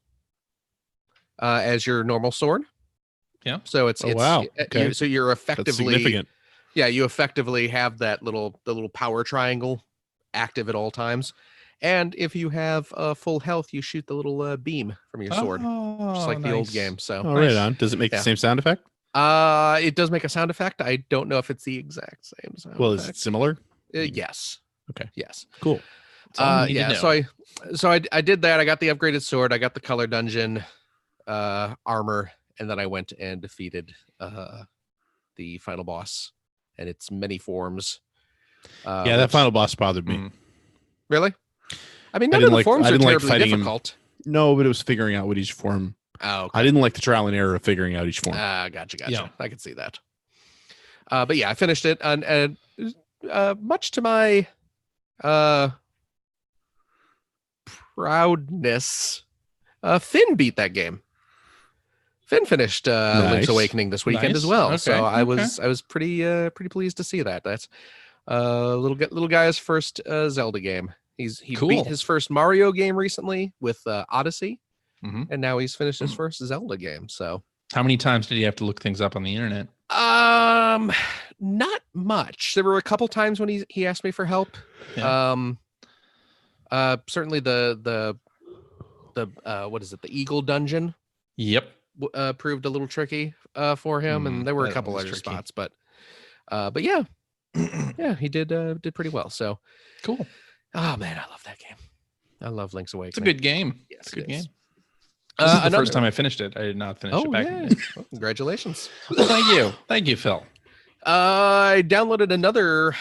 as your normal sword. Yeah. So it's wow. Okay. So you're effectively That's significant. Yeah, you effectively have the little power triangle active at all times. And if you have full health, you shoot the little beam from your sword, just like the old game. So, right on. Does it make the same sound effect? It does make a sound effect. I don't know if it's the exact same sound. Well, effect. is it similar? Yes. Okay. Yes. Cool. Yeah. So I did that. I got the upgraded sword. I got the color dungeon armor, and then I went and defeated the final boss and its many forms. Yeah, that final boss bothered me. Really? I mean, none of the forms are terribly difficult. No, but it was figuring out what each form. Oh, okay. I didn't like the trial and error of figuring out each form. Gotcha. Yeah. I can see that. But yeah, I finished it, and much to my proudness, Finn beat that game. Finn finished Link's Awakening this weekend as well. Okay. So I was pretty pleased to see that. That's Little guy's first Zelda game. He Cool. beat his first Mario game recently with Odyssey, Mhm. and now he's finished his first Zelda game. So, How many times did you have to look things up on the internet? not much. There were a couple times when he asked me for help. Yeah. Certainly the what is it? The Eagle Dungeon Yep. proved a little tricky for him, and there were a that couple was other tricky. spots, but yeah, yeah, he did pretty well. So, Cool. oh man, I love that game. I love Link's Awakening. It's a good game. Yes, It's a good it game. is. This is the first time I finished it. I did not finish it back in the day. Well, congratulations. Well, thank you. Thank you, Phil. I downloaded another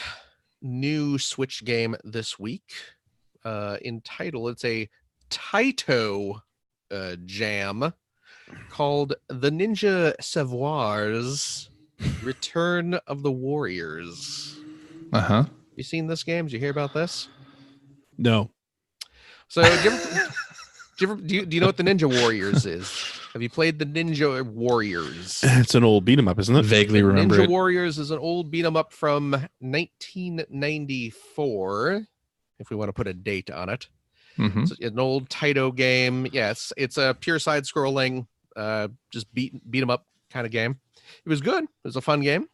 new Switch game this week. Entitled, it's a Taito jam called The Ninja Savoirs Return of the Warriors. Uh-huh. You seen this game? Did you hear about this? No. So do you know what the Ninja Warriors is? Have you played the Ninja Warriors? It's an old beat 'em up, isn't it? Vaguely remember Ninja it. Warriors is an old beat 'em up from 1994, if we want to put a date on it. Mhm. It's an old Taito game. Yeah, it's a pure side scrolling, just beat 'em up kind of game. It was good. It was a fun game.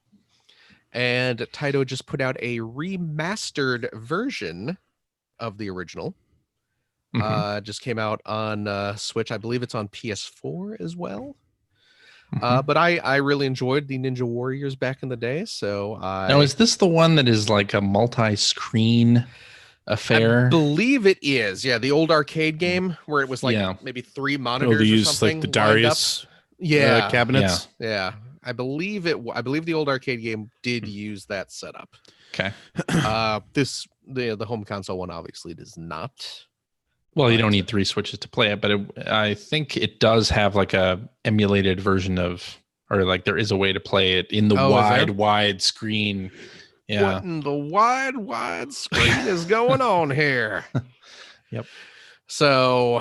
And Taito just put out a remastered version of the original. Just came out on Switch. I believe it's on PS4 as well. But I really enjoyed the Ninja Warriors back in the day. So Now, is this the one that is like a multi-screen affair? I believe it is. Yeah, the old arcade game where it was like maybe 3 monitors. They or use something like the lined up. Darius cabinets. Yeah. Yeah, I believe the old arcade game did use that setup. Okay. The home console one obviously does not. Well, you don't need 3 switches to play it, but I think it does have like a emulated version of, or like there is a way to play it in the wide screen. Yeah. What in the wide screen is going on here? Yep. So,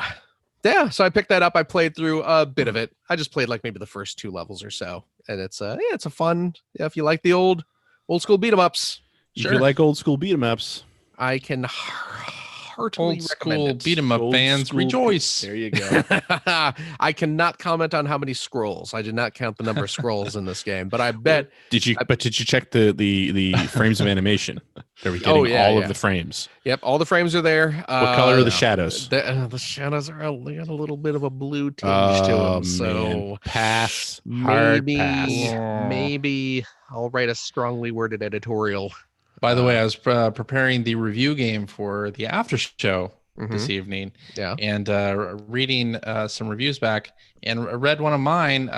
yeah, so I picked that up. I played through a bit of it. I just played like maybe the first 2 levels or so, and it's a fun. Yeah, if you like the old school beat 'em ups, If you like old school beat 'em ups, I can heartily Old recommend school it. beat 'em up Old fans, school rejoice. There you go. I cannot comment on how many scrolls. I did not count the number of scrolls in this game, but I bet. Did you check the frames of animation? Are we getting all of the frames? Yep, all the frames are there. What color are the shadows? The shadows are they got a little bit of a blue tinge to them. So man. Pass. Hard pass. Maybe I'll write a strongly worded editorial. By the way, I was preparing the review game for the after show this evening. Yeah. And reading some reviews back, and read one of mine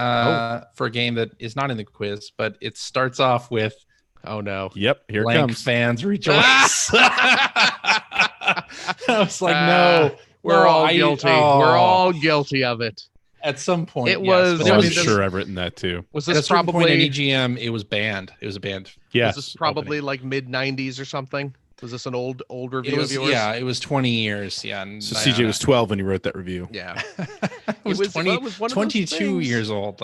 for a game that is not in the quiz, but it starts off with, "Oh no." Yep, here it blank comes. Fans rejoice. I was like, no, we're all guilty. We're all guilty of it. At some point, it was. But I'm sure I've written that too. Was at this a certain point probably in EGM? It was banned. It was a banned. Yeah. Was this probably like mid '90s or something? Was this an old review of yours? Yeah, it was 20 years. Yeah. So CJ was 12 when he wrote that review. Yeah. it was 22 years old.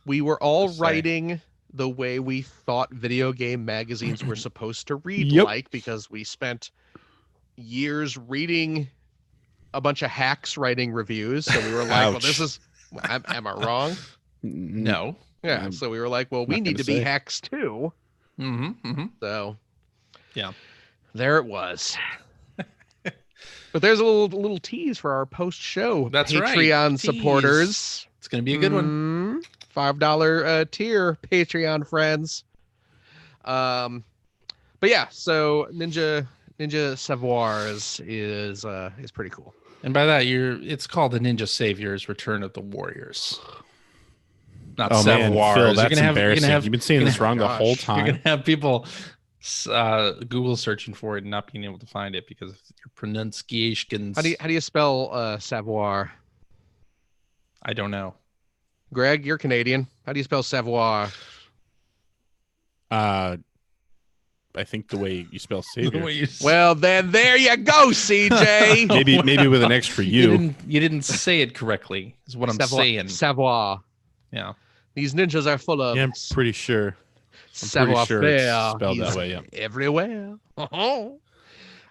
We were all writing the way we thought video game magazines were supposed to read like, because we spent years reading a bunch of hacks writing reviews. So we were like, well, this is, am I wrong? No. Yeah. So we were like, well, we need to be hacks too. So yeah, there it was. But there's a little tease for our post show. That's Patreon right. supporters. It's going to be a good one. $5 tier Patreon friends. But yeah, so Ninja Savoirs is pretty cool. And by that, it's called the Ninja Saviors Return of the Warriors. Not Phil, Savoirs. that's embarrassing. You've been saying this wrong the whole time. You're gonna have people Google searching for it and not being able to find it because of your pronunciations. How do you spell savoir? I don't know. Greg, you're Canadian. How do you spell savoir? I think the way you spell savior. Well, then there you go, CJ. maybe with an extra U. You didn't say it correctly. Is what I'm saying. Savoir. Yeah. These ninjas are full of. Yeah, I'm pretty sure. I'm pretty sure it's spelled He's that way. Yeah. everywhere.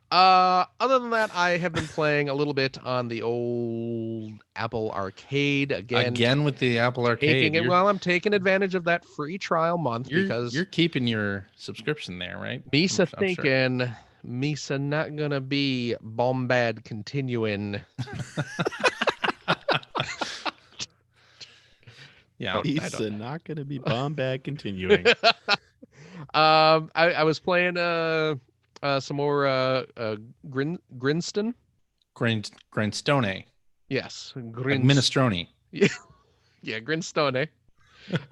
Other than that, I have been playing a little bit on the old Apple Arcade Again with the Apple Arcade. I'm taking advantage of that free trial month because you're keeping your subscription there, right? Misa I'm thinking sure. Misa not gonna be bombad continuing. Yeah, He's not going to be bombad continuing. I was playing some more Grindstone. Grindstone. Yes, Like minestrone. Yeah, Grindstone.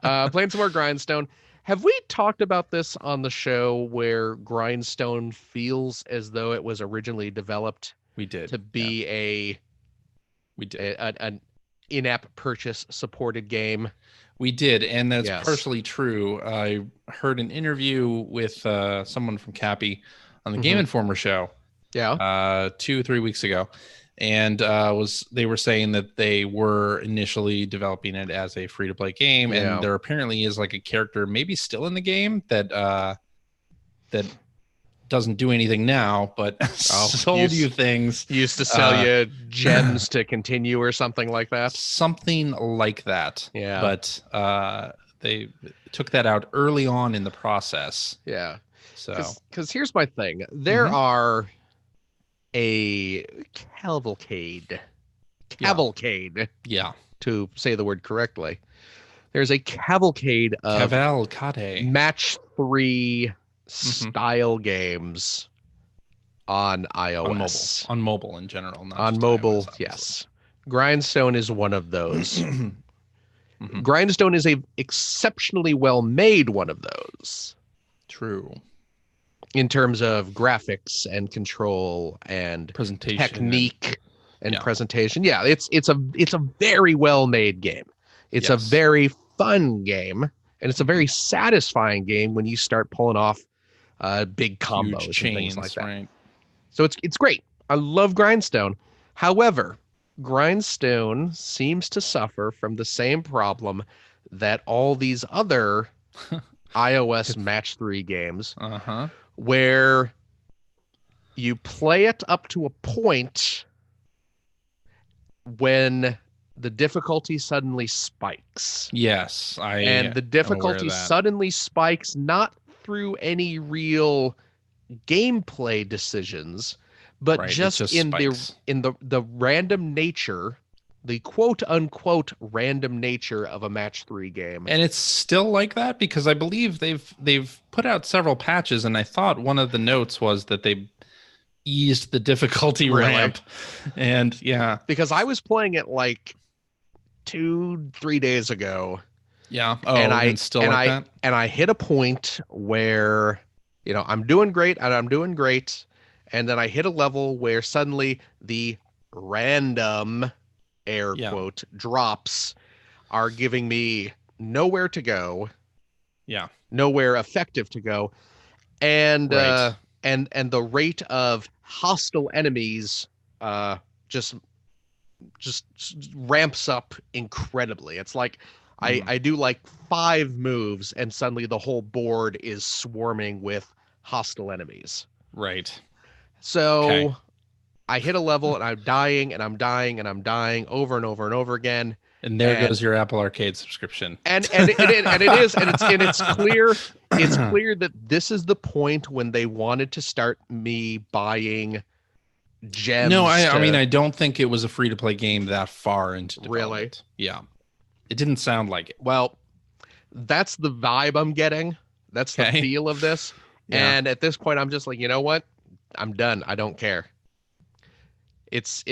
Playing some more Grindstone. Have we talked about this on the show where Grindstone feels as though it was originally developed We did to be an in-app purchase supported game? We did, and that's Yes. partially true. I heard an interview with someone from Cappy on the Game Informer show. Yeah. 2-3 weeks ago, and they were saying that they were initially developing it as a free-to-play game, and there apparently is like a character maybe still in the game that doesn't do anything now, but sold you things. Used to sell you gems to continue or something like that. Something like that. Yeah. But they took that out early on in the process. Yeah. So, because here's my thing. There are a cavalcade. Yeah. To say the word correctly. There's a cavalcade of match 3 style games on iOS. On mobile in general. Not on mobile, iOS, yes. Grindstone is one of those. Grindstone is a exceptionally well-made one of those. True. In terms of graphics and control and presentation, technique and presentation. Yeah, it's a very well-made game. It's a very fun game, and it's a very satisfying game when you start pulling off big combos and things like that. Right. So it's great. I love Grindstone. However, Grindstone seems to suffer from the same problem that all these other iOS match 3 games, where you play it up to a point when the difficulty suddenly spikes. Yes, and the difficulty suddenly spikes not through any real gameplay decisions, but just in the random nature, the quote unquote random nature of a match 3 game. And it's still like that because I believe they've put out several patches, and I thought one of the notes was that they eased the difficulty ramp. And because I was playing it like 2-3 days ago. Yeah. And I hit a point where, I'm doing great and I'm doing great. And then I hit a level where suddenly the random air quote drops are giving me nowhere to go. Yeah. Nowhere effective to go. And and the rate of hostile enemies just ramps up incredibly. It's like I do like 5 moves and suddenly the whole board is swarming with hostile enemies. Right. So I hit a level and I'm dying and I'm dying and I'm dying over and over and over again. And there goes your Apple Arcade subscription. And it's clear that this is the point when they wanted to start me buying gems. No, I mean I don't think it was a free to play game that far into development. Really? Yeah. It didn't sound like it. Well, that's the vibe I'm getting. That's the feel of this. Yeah. And at this point I'm just like, you know what? I'm done. I don't care. It's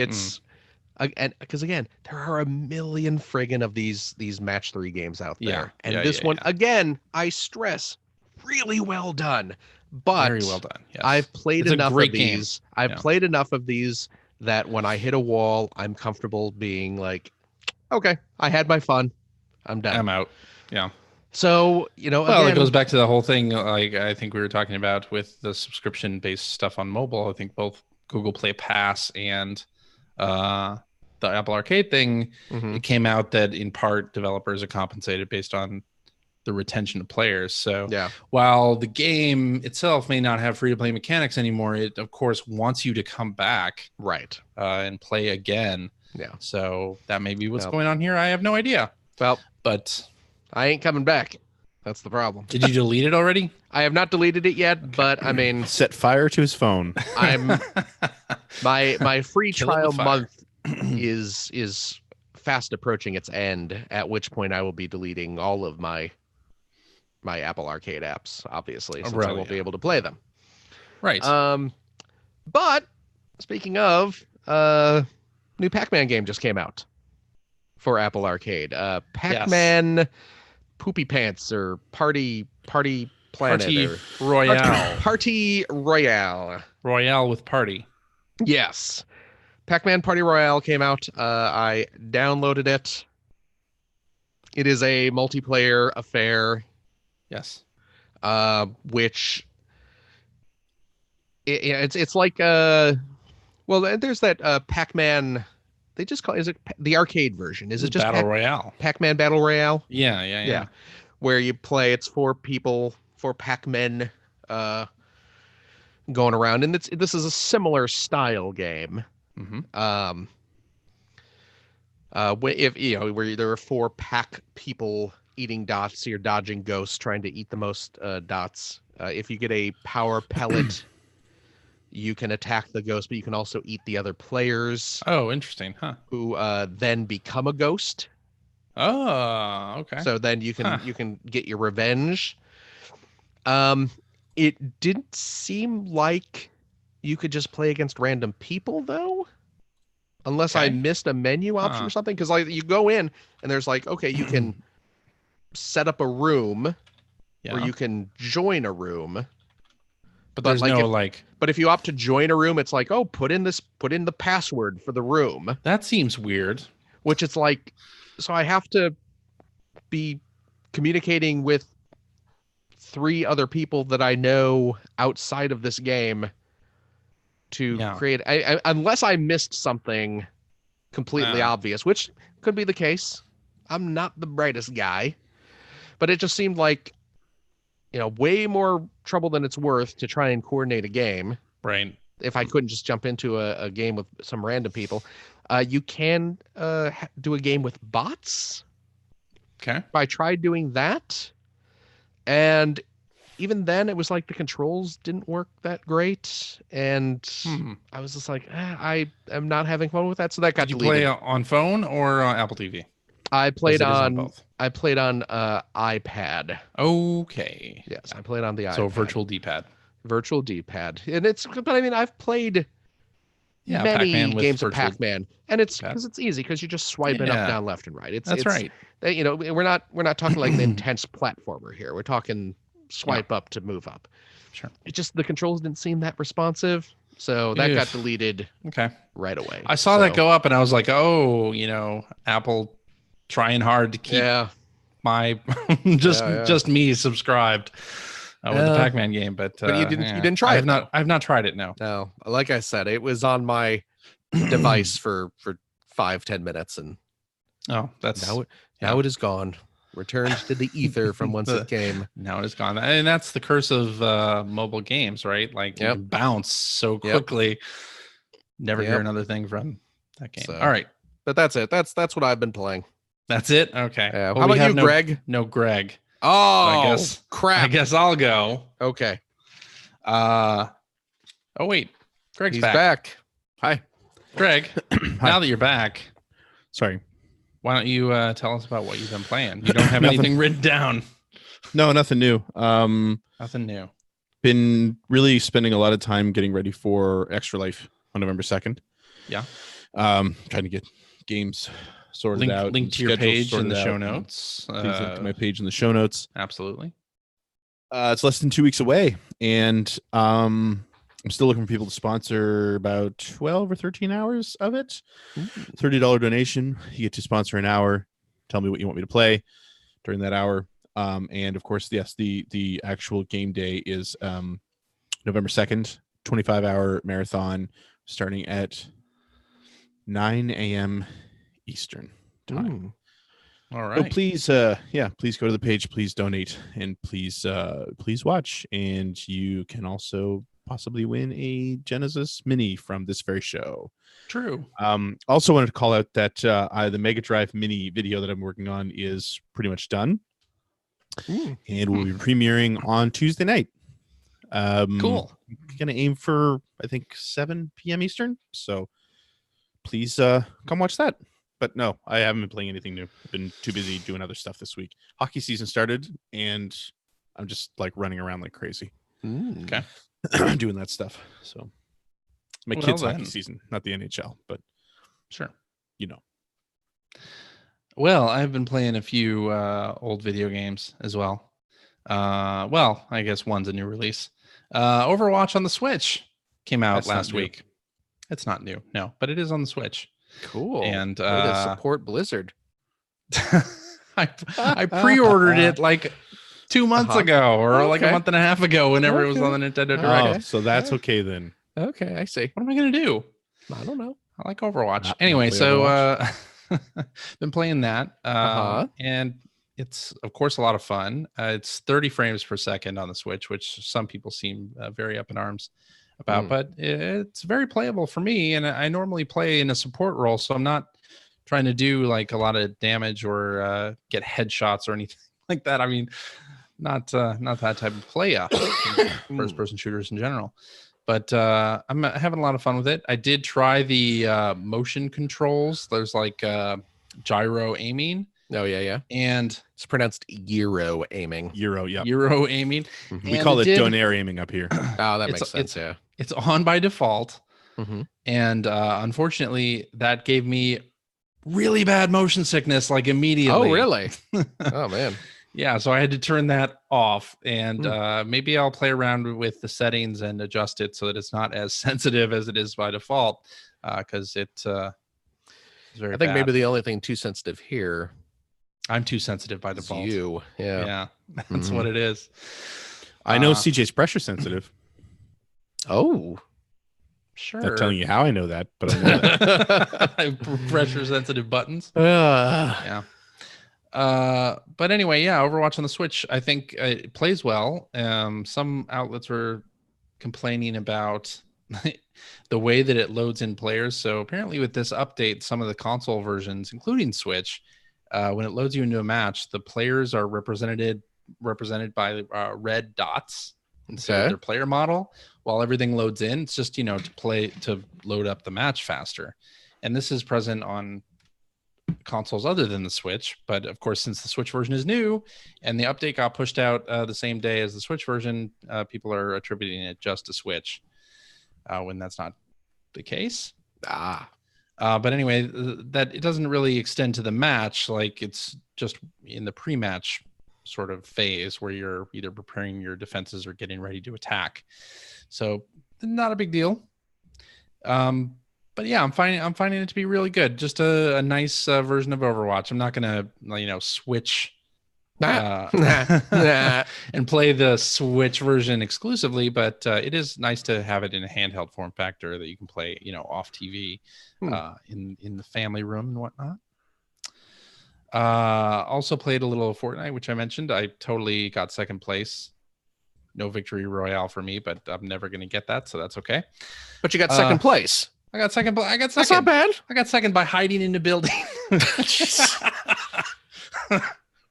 and because again, there are a million friggin' of these match 3 games out there. And this one, again, I stress, really well done. But very well done. Yes. I've played enough of these. I've played enough of these that when I hit a wall, I'm comfortable being like, okay, I had my fun. I'm done. I'm out. Yeah. So, well, it goes back to the whole thing. Like I think we were talking about with the subscription-based stuff on mobile. I think both Google Play Pass and the Apple Arcade thing, it came out that in part developers are compensated based on the retention of players. So Yeah. while the game itself may not have free to play mechanics anymore, it of course wants you to come back Right. and play again. Yeah. So that may be what's going on here. I have no idea. Well, but I ain't coming back. That's the problem. Did you delete it already? I have not deleted it yet, but I mean, set fire to his phone. I'm my free Kill it trial with fire. month is fast approaching its end, at which point I will be deleting all of my Apple Arcade apps, obviously, since I won't be able to play them. Right. But speaking of, new Pac-Man game just came out for Apple Arcade. Pac-Man Poopy Pants or Party Planet Party or Royale. Party Royale. Royale with party. Yes. Pac-Man Party Royale came out. I downloaded it. It is a multiplayer affair. Yes. Which it's like well, there's that Pac-Man. They just call, is it the arcade version? Is it just Battle Royale? Pac-Man Battle Royale? Yeah. Where you play, it's 4 people, 4 Pac-Men going around, and this is a similar style game. Mm-hmm. If where there are 4 Pac people eating dots, you're dodging ghosts, trying to eat the most dots. If you get a power pellet, you can attack the ghost, but you can also eat the other players. Oh, interesting, huh? Who then become a ghost. Oh, okay. So then you can get your revenge. It didn't seem like you could just play against random people, though. Unless I missed a menu option or something. Because like you go in and there's like, okay, you can set up a room or you can join a room. But there's But if you opt to join a room, it's like, oh, put in the password for the room. That seems weird. Which it's like, so I have to be communicating with 3 other people that I know outside of this game to create, unless I missed something completely obvious, which could be the case. I'm not the brightest guy, but it just seemed like, way more trouble than it's worth to try and coordinate a game. Right. If I couldn't just jump into a game with some random people. You can do a game with bots. Okay. I tried doing that, and even then it was like the controls didn't work that great, and I was just like, I am not having fun with that, so that got deleted. Did you play on phone or Apple TV? I played on both. I played on iPad. Okay. Yes, I played on the iPad. So virtual D-pad. Virtual D-pad. And but I mean, I've played many Pac-Man games of Pac-Man, and it's because it's easy because you just swipe it up, down, left, and right. It's right. We're not talking like an intense platformer here. We're talking swipe up to move up. Sure. It just, the controls didn't seem that responsive, so that got deleted. Right away. I saw that go up, and I was like, oh, Apple trying hard to keep my just me subscribed with the Pac-Man game, but you didn't try it. I've not tried it. No. Like I said, it was on my device for 5-10 minutes, and that's now it is gone, returned to the ether from whence it came. Now it is gone, and that's the curse of mobile games, right? Like you bounce so quickly. Never hear another thing from that game. All right, but that's it. That's what I've been playing. That's it. Okay. How about you, Greg? No, Greg. Oh, crap. I guess I'll go. Okay. Oh wait, Greg's back. Hi, Greg. Now that you're back, sorry. Why don't you tell us about what you've been playing? You don't have anything written down. No, nothing new. Nothing new. Been really spending a lot of time getting ready for Extra Life on November 2nd. Yeah. Trying to get games sorted out. Link to your page in the show notes. Please link to my page in the show notes. Absolutely. It's less than 2 weeks away, and I'm still looking for people to sponsor about 12 or 13 hours of it. $30 donation. You get to sponsor an hour. Tell me what you want me to play during that hour. And of course, yes, the actual game day is November 2nd, 25-hour marathon starting at 9 a.m. Eastern time. All So right. please, please go to the page, please donate, and please watch. And you can also possibly win a Genesis Mini from this very show. True. Also wanted to call out that the Mega Drive Mini video that I'm working on is pretty much done. And we'll be premiering on Tuesday night. Cool. Gonna aim for, I think, 7 p.m. Eastern. So please come watch that. But no, I haven't been playing anything new. I've been too busy doing other stuff this week. Hockey season started, and I'm just like running around like crazy. Okay. Doing that stuff. So my Well, kids' then. hockey season, not the NHL, but Sure. you know. Well, I've been playing a few old video games as well. Well, I guess one's a new release. Overwatch on the Switch came out That's not last new. week. It's not new, no, but it is on the Switch. Cool. And way to support Blizzard. I pre-ordered it like 2 months ago, or like a month and a half ago, whenever it was on the Nintendo Direct. Oh, so that's okay then. Okay, I see. What am I gonna do? I don't know. I like Overwatch. Not Anyway, play so Overwatch. been playing that, and it's of course a lot of fun. It's 30 frames per second on the Switch, which some people seem very up in arms about, but it's very playable for me. And I normally play in a support role, so I'm not trying to do like a lot of damage or get headshots or anything like that. I mean, not that type of player. First person shooters in general. But I'm having a lot of fun with it. I did try the motion controls. There's like gyro aiming. Oh, yeah. And it's pronounced Euro aiming. Euro, yeah. Euro aiming. We call it donair aiming up here. Oh, that makes sense, yeah. It's on by default. And unfortunately, that gave me really bad motion sickness like immediately. Oh, really? Oh, man. Yeah, so I had to turn that off, and maybe I'll play around with the settings and adjust it so that it's not as sensitive as it is by default, because it's very bad. Maybe the only thing too sensitive here. I'm too sensitive by default. You, yeah, that's what it is. I know CJ's pressure sensitive. Oh, sure. Not telling you how I know that, but I know that. Pressure sensitive buttons. Yeah. But anyway, yeah, Overwatch on the Switch, I think it plays well. Some outlets were complaining about the way that it loads in players. So apparently with this update, some of the console versions, including Switch, when it loads you into a match, the players are represented by red dots instead of their player model. While everything loads in, it's just, to load up the match faster. And this is present on consoles other than the Switch, but of course, since the Switch version is new and the update got pushed out the same day as the Switch version, people are attributing it just to Switch when that's not the case. But anyway, that it doesn't really extend to the match. Like, it's just in the pre-match sort of phase where you're either preparing your defenses or getting ready to attack. So not a big deal. But yeah, I'm finding it to be really good. Just a nice version of Overwatch. I'm not gonna switch and play the Switch version exclusively, but it is nice to have it in a handheld form factor that you can play off TV in the family room and whatnot. Also played a little Fortnite, which I mentioned. I totally got second place. No victory royale for me, but I'm never gonna get that, so that's okay. But you got second place. I got second. That's not bad. I got second by hiding in the building.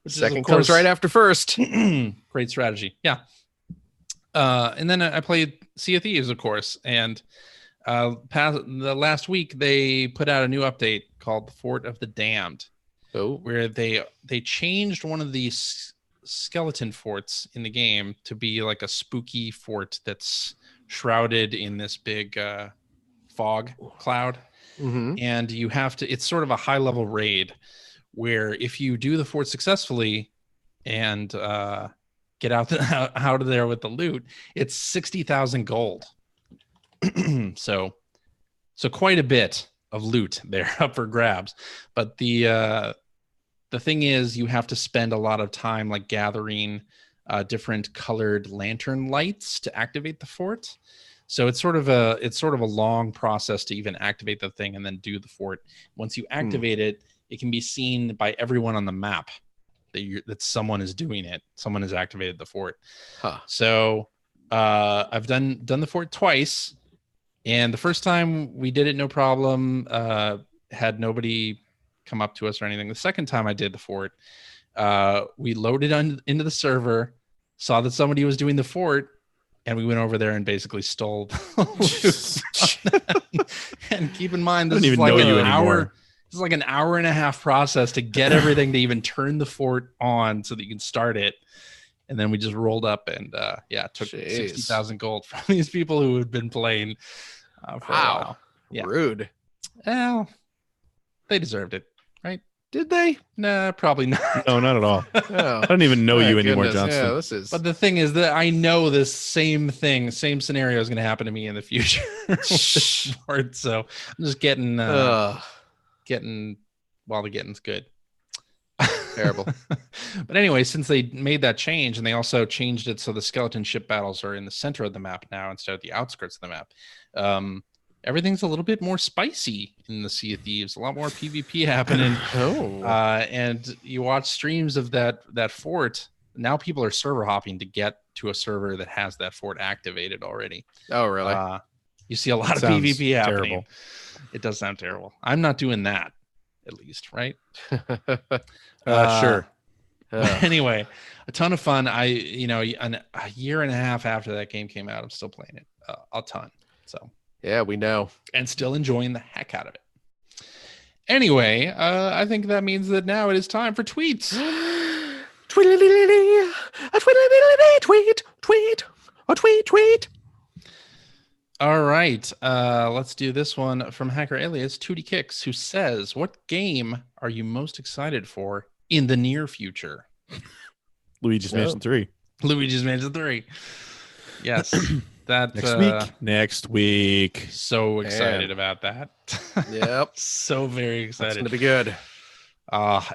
Second comes right after first. Great strategy. Yeah. And then I played Sea of Thieves, of course. And the last week, they put out a new update called The Fort of the Damned. Where they changed one of these skeleton forts in the game to be like a spooky fort that's shrouded in this big fog cloud, and you have to, it's sort of a high level raid where if you do the fort successfully and get out of there with the loot, it's 60,000 gold. so quite a bit of loot there up for grabs. But the thing is, you have to spend a lot of time like gathering different colored lantern lights to activate the fort. So it's sort of a long process to even activate the thing and then do the fort. Once you activate it, it can be seen by everyone on the map that someone is doing it. Someone has activated the fort. So I've done the fort twice, and the first time we did it no problem. Had nobody come up to us or anything. The second time I did the fort, we loaded into the server, saw that somebody was doing the fort, and we went over there and basically stole the loot. And keep in mind, this is like an hour. This is like an hour and a half process to get everything to even turn the fort on so that you can start it. And then we just rolled up and took 60,000 gold from these people who had been playing for a while. Yeah. Rude. Well, they deserved it, right? Did they? Nah, probably not. No, not at all. I don't even know you anymore, Johnson. Yeah, this is... But the thing is that I know this same scenario is going to happen to me in the future. So I'm just getting while the getting's good. Terrible. But anyway, since they made that change, and they also changed it so the skeleton ship battles are in the center of the map now instead of the outskirts of the map. Everything's a little bit more spicy in the Sea of Thieves. A lot more PvP happening. And you watch streams of that fort. Now people are server hopping to get to a server that has that fort activated already. Oh, really? You see a lot of PvP happening. Terrible. It does sound terrible. I'm not doing that, at least, right? Sure. Anyway, a ton of fun. A year and a half after that game came out, I'm still playing it a ton. So yeah, we know, and still enjoying the heck out of it. Anyway, I think that means that now it is time for tweets. Tweet. All right, let's do this one from Hacker Alias 2D Kicks, who says, "What game are you most excited for in the near future?" Luigi's Mansion 3. Luigi's Mansion 3. Yes. That next week. So excited about that. Yep. So very excited. It's gonna be good.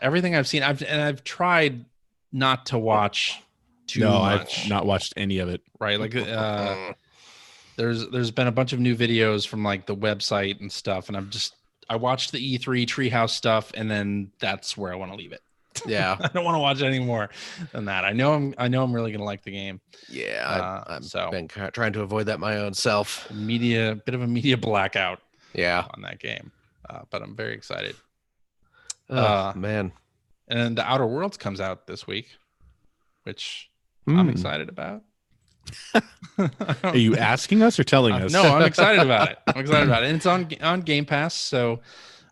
Everything I've seen, I've tried not to watch too much. I've not watched any of it. Right. Like there's been a bunch of new videos from like the website and stuff, and I watched the E3 Treehouse stuff, and then that's where I want to leave it. Yeah. I don't want to watch any more than that. I know I'm really gonna like the game. Yeah, I've been trying to avoid that my own self. Bit of a media blackout. Yeah, on that game, but I'm very excited. Man, and The Outer Worlds comes out this week, which I'm excited about. Are you asking us or telling us? No, I'm excited about it. And it's on Game Pass. So,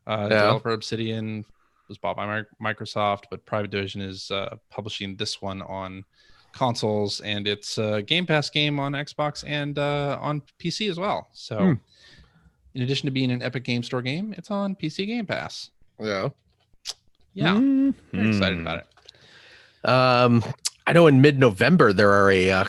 developer Obsidian was bought by Microsoft, but Private Division is publishing this one on consoles, and it's a Game Pass game on Xbox and on PC as well. So, in addition to being an Epic Game Store game, it's on PC Game Pass. Yeah. Very excited about it. I know in mid-November there are a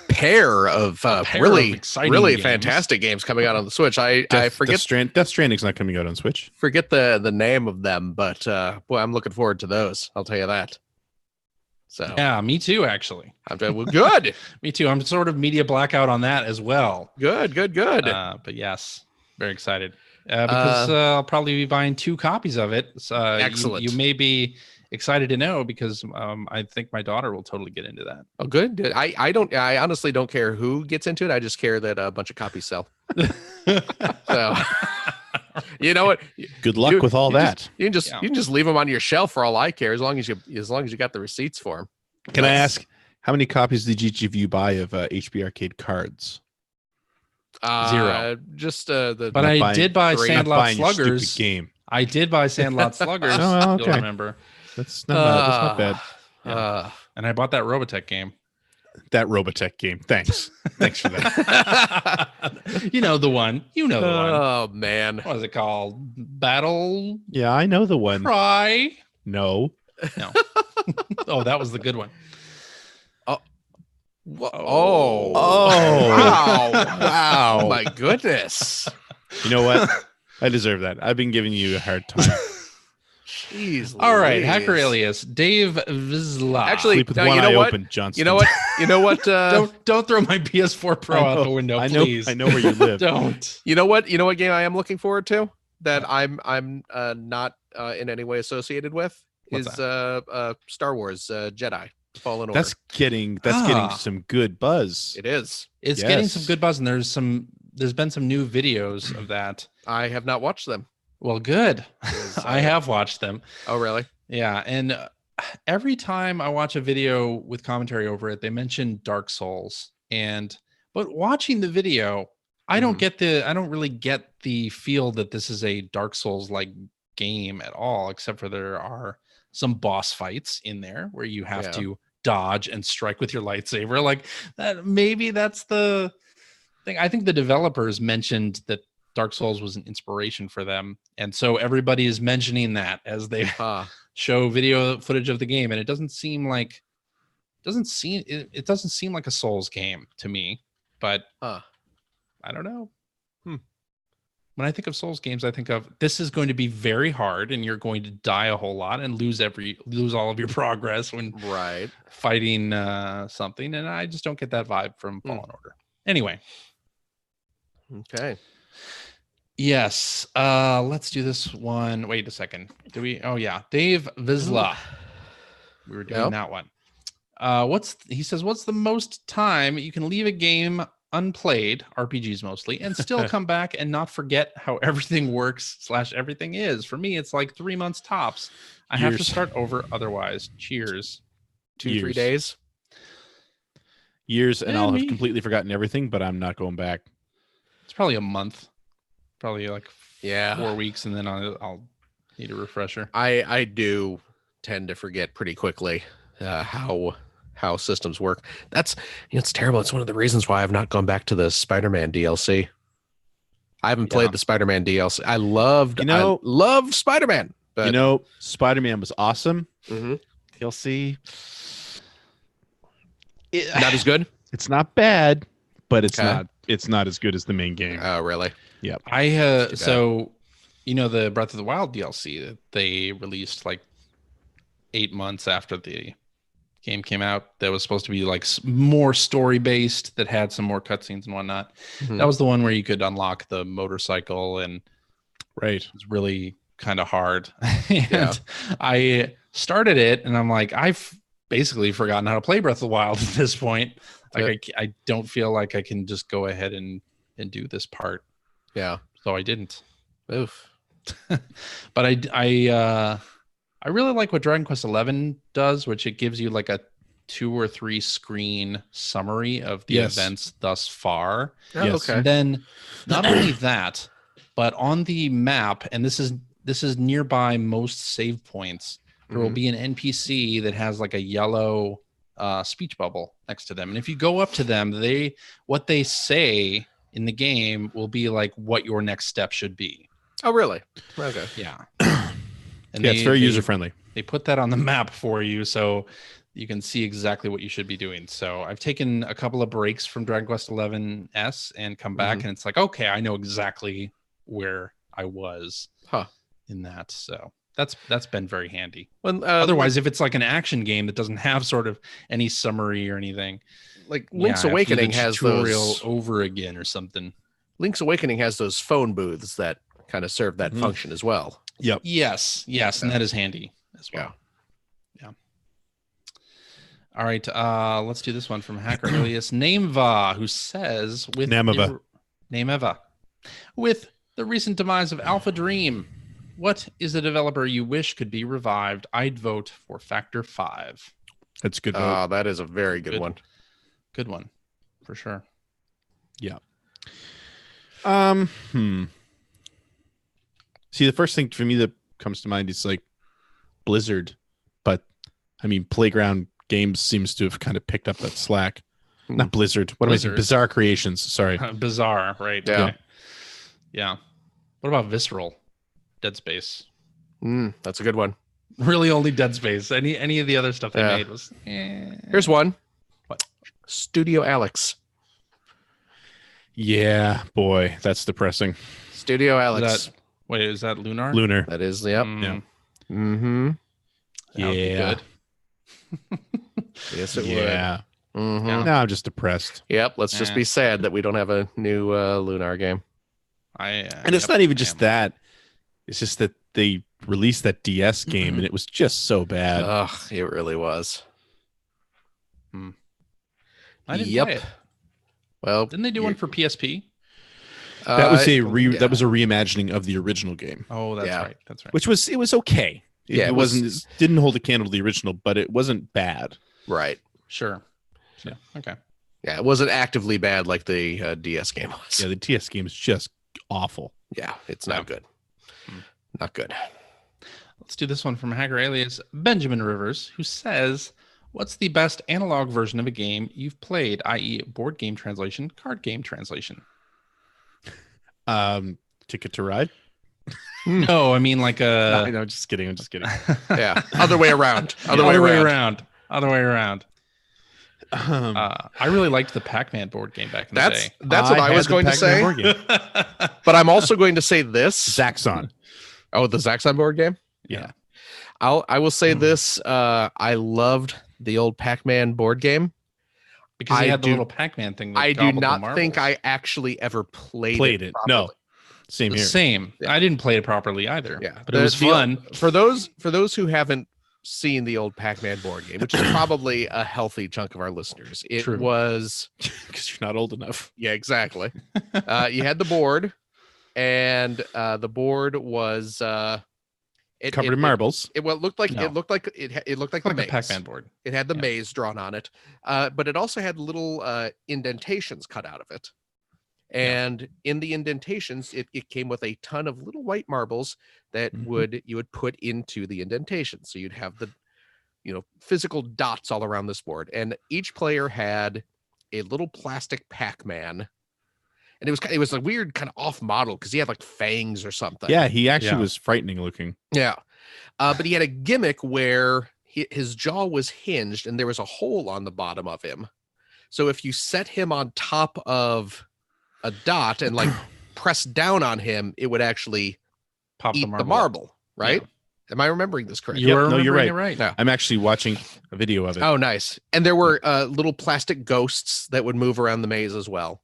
pair of really games. Fantastic games coming out on the Switch. I forget Death Stranding's not coming out on Switch. Forget the name of them, but boy, I'm looking forward to those. I'll tell you that. So yeah, me too. Actually, good. Me too. I'm sort of media blackout on that as well. Good. But yes, very excited because I'll probably be buying 2 copies of it. Excellent. You may be excited to know because I think my daughter will totally get into that. Oh, good. I honestly don't care who gets into it. I just care that a bunch of copies sell. So you know what? Good luck with all that. You can just leave them on your shelf for all I care, as long as you got the receipts for them. Can I ask, how many copies did each of you buy of HP Arcade cards? 0. Just but I did buy Sandlot Sluggers. Game. I did buy Sandlot Sluggers. Oh, okay. You'll remember. That's not bad. Yeah. And I bought that Robotech game. Thanks for that. You know the one. One. Oh man, what is it called? Battle. Yeah, I know the one. Cry. No. Oh, that was the good one. Oh! Wow! My goodness! You know what? I deserve that. I've been giving you a hard time. Jeez. All right, Hacker Alias, Dave Vizla. Actually, sleep with one eye open, Johnson. You know what? Don't throw my PS4 Pro out the window, please. I know where you live. Don't. You know what game I am looking forward to? That I'm not in any way associated with What's is Star Wars Jedi Fallen Order. That's getting some good buzz. It is. It's getting some good buzz, and there's been some new videos of that. I have not watched them. Well, good. Is, I have watched them. Oh, really? Yeah, and every time I watch a video with commentary over it, they mention Dark Souls, but watching the video, I don't really get the feel that this is a Dark Souls like game at all, except for there are some boss fights in there where you have to dodge and strike with your lightsaber. Like that, maybe that's the thing. I think the developers mentioned that Dark Souls was an inspiration for them, and so everybody is mentioning that as they show video footage of the game, and it doesn't seem like a Souls game to me, but I don't know. When I think of Souls games, I think of this is going to be very hard, and you're going to die a whole lot and lose all of your progress when fighting something, and I just don't get that vibe from Fallen Order. Anyway, okay. Yes, let's do this one. Wait a second. Do we? Oh yeah, Dave Vizsla. We were doing that one. He says, what's the most time you can leave a game unplayed, RPGs mostly, and still come back and not forget how everything works / everything is? For me, it's like 3 months tops. I have to start over otherwise. Cheers. 2-3 days. Years, and I'll have completely forgotten everything, but I'm not going back. It's probably a month. Probably like 4 weeks, and then I'll need a refresher. I do tend to forget pretty quickly how systems work. That's it's terrible. It's one of the reasons why I've not gone back to the Spider-Man DLC. I haven't played the Spider-Man DLC. I loved Spider-Man. But Spider-Man was awesome. DLC, not as good. It's not bad, but it's not as good as the main game. Oh, really? Yeah. So the Breath of the Wild DLC that they released like 8 months after the game came out, that was supposed to be like more story based, that had some more cutscenes and whatnot. That was the one where you could unlock the motorcycle, and it was really kind of hard. And I started it, and I'm like, I've basically forgotten how to play Breath of the Wild at this point. Like I don't feel like I can just go ahead and do this part. Yeah. So I didn't. Oof. But I really like what Dragon Quest XI does, which it gives you like a 2 or 3 screen summary of the events thus far. Oh, okay. And then not only that, but on the map, and this is nearby most save points, there will be an NPC that has like a yellow speech bubble next to them. And if you go up to them, what they say in the game will be like what your next step should be. Oh, really? Okay. Yeah. And it's very user friendly. They put that on the map for you, so you can see exactly what you should be doing. So I've taken a couple of breaks from Dragon Quest XI S and come back, and it's like, okay, I know exactly where I was in that. So that's been very handy. Well, otherwise, if it's like an action game that doesn't have sort of any summary or anything, like Link's Awakening has those over again or something. Link's Awakening has those phone booths that kind of serve that function as well. Yep. Yes, and that is handy as well. Yeah. All right, let's do this one from Hacker Alias Nameva, who says with Nameva, with the recent demise of Alpha Dream, what is a developer you wish could be revived? I'd vote for Factor 5. That's a good vote. That is a very good one. Good one, for sure. Yeah. See, the first thing for me that comes to mind is like Blizzard, but I mean, Playground Games seems to have kind of picked up that slack. Not Blizzard. What am I saying? Bizarre Creations. Sorry. Bizarre, right? Yeah. Okay. Yeah. What about Visceral? Dead Space. That's a good one. Really, only Dead Space. Any of the other stuff they made was. Here's one. What? Studio Alex. Yeah, boy, that's depressing. Studio Alex. Is that Lunar? Lunar. That is, yep. Yeah. Mm-hmm. Yeah. Yes, it would. Yeah. No, I'm just depressed. Yep. Let's just be sad that we don't have a new Lunar game. And it's not even just that. It's just that they released that DS game and it was just so bad. Ugh, it really was. I didn't play it. Well, Didn't they do one for PSP? That was yeah. that was a reimagining of the original game. Oh, that's Yeah. right. That's right. Which was okay. Yeah, It didn't hold a candle to the original, but it wasn't bad. Right. Sure. Yeah. Okay. Yeah, it wasn't actively bad like the DS game was. Yeah, the DS game is just awful. Yeah, it's not good. Not good. Let's do this one from hacker alias Benjamin Rivers, who says, "What's the best analog version of a game you've played, i.e., board game translation, card game translation?" Ticket to Ride? No, I mean like a. No, just kidding. I'm just kidding. Yeah, other way around. Other way around. I really liked the Pac-Man board game back in the day. That's what I was going to say. But I'm also going to say this. Zaxxon. Oh, the Zaxxon board game? Yeah. I will say this. I loved the old Pac-Man board game. Because you had the little Pac-Man thing. That I do gobbled the not marbles. think I actually ever played it properly. No. Same here. Same. Yeah. I didn't play it properly either. Yeah. But it was fun. For those who haven't seen the old Pac-Man board game, which is probably a healthy chunk of our listeners, it True. was Because you're not old enough. Yeah, exactly. You had the board, and the board was Covered in marbles. It looked like No. it looked like the Like maze. a Pac-Man board. It had the Yeah. maze drawn on it, but it also had little indentations cut out of it. And in the indentations, it came with a ton of little white marbles that you would put into the indentation. So you'd have the physical dots all around this board, and each player had a little plastic Pac-Man. And it was a weird kind of off model because he had like fangs or something. Yeah, he actually was frightening looking. Yeah. But he had a gimmick where his jaw was hinged and there was a hole on the bottom of him. So if you set him on top of a dot and like press down on him, it would actually Pop eat the marble, right? Yeah. Am I remembering this correctly? You're right. Right. Yeah. I'm actually watching a video of it. Oh, nice. And there were little plastic ghosts that would move around the maze as well.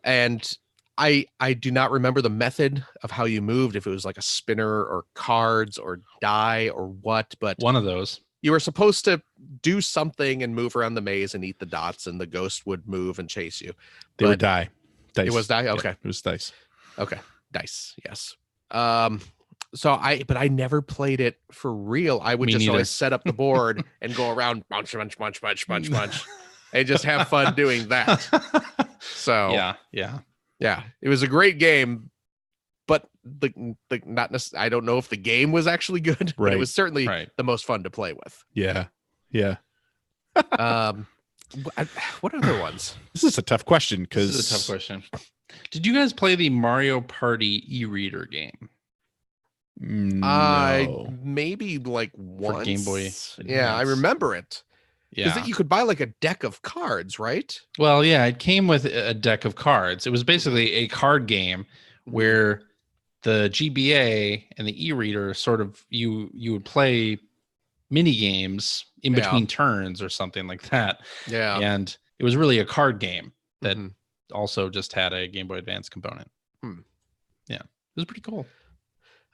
And I do not remember the method of how you moved, if it was like a spinner or cards or die or what, but One of those. you were supposed to do something and move around the maze and eat the dots, and the ghost would move and chase you. They were die. Dice. It was die? Okay. Yeah, it was dice. Okay. Dice. Yes. But I never played it for real. I would Me just neither. always set up the board and go around munch, and just have fun doing that. So Yeah. it was a great game, but I don't know if the game was actually good, but it was certainly the most fun to play with. Yeah. What other ones? This is a tough question This because is a tough question. Did you guys play the Mario Party e-reader game? No. Maybe like once. Game Boy Yeah, I Advance. remember it. Yeah. Because you could buy like a deck of cards, right? Well, yeah, it came with a deck of cards. It was basically a card game where the GBA and the e-reader sort of you would play mini games in between turns or something like that. Yeah. And it was really a card game that Mhm. also just had a Game Boy Advance component. Yeah. It was pretty cool.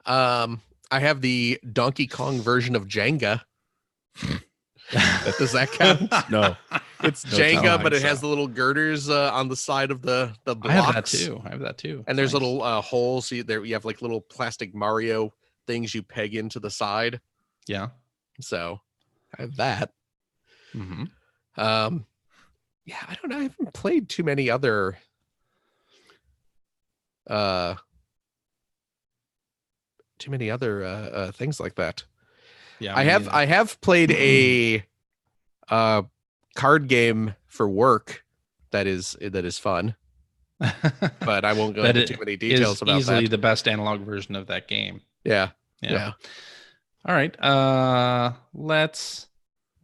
I have the Donkey Kong version of Jenga. Does that count? No. It's No, Jenga, no, but it so. has the little girders on the side of the blocks. I have that too. And there's Nice. little holes. You have like little plastic Mario things you peg into the side. Yeah. So I have that. Mm-hmm. Yeah, I don't know. I haven't played too many other things like that. Yeah. I have played a card game for work that is fun, but I won't go into too many details about easily that. the best analog version of that game. Yeah. All right. Let's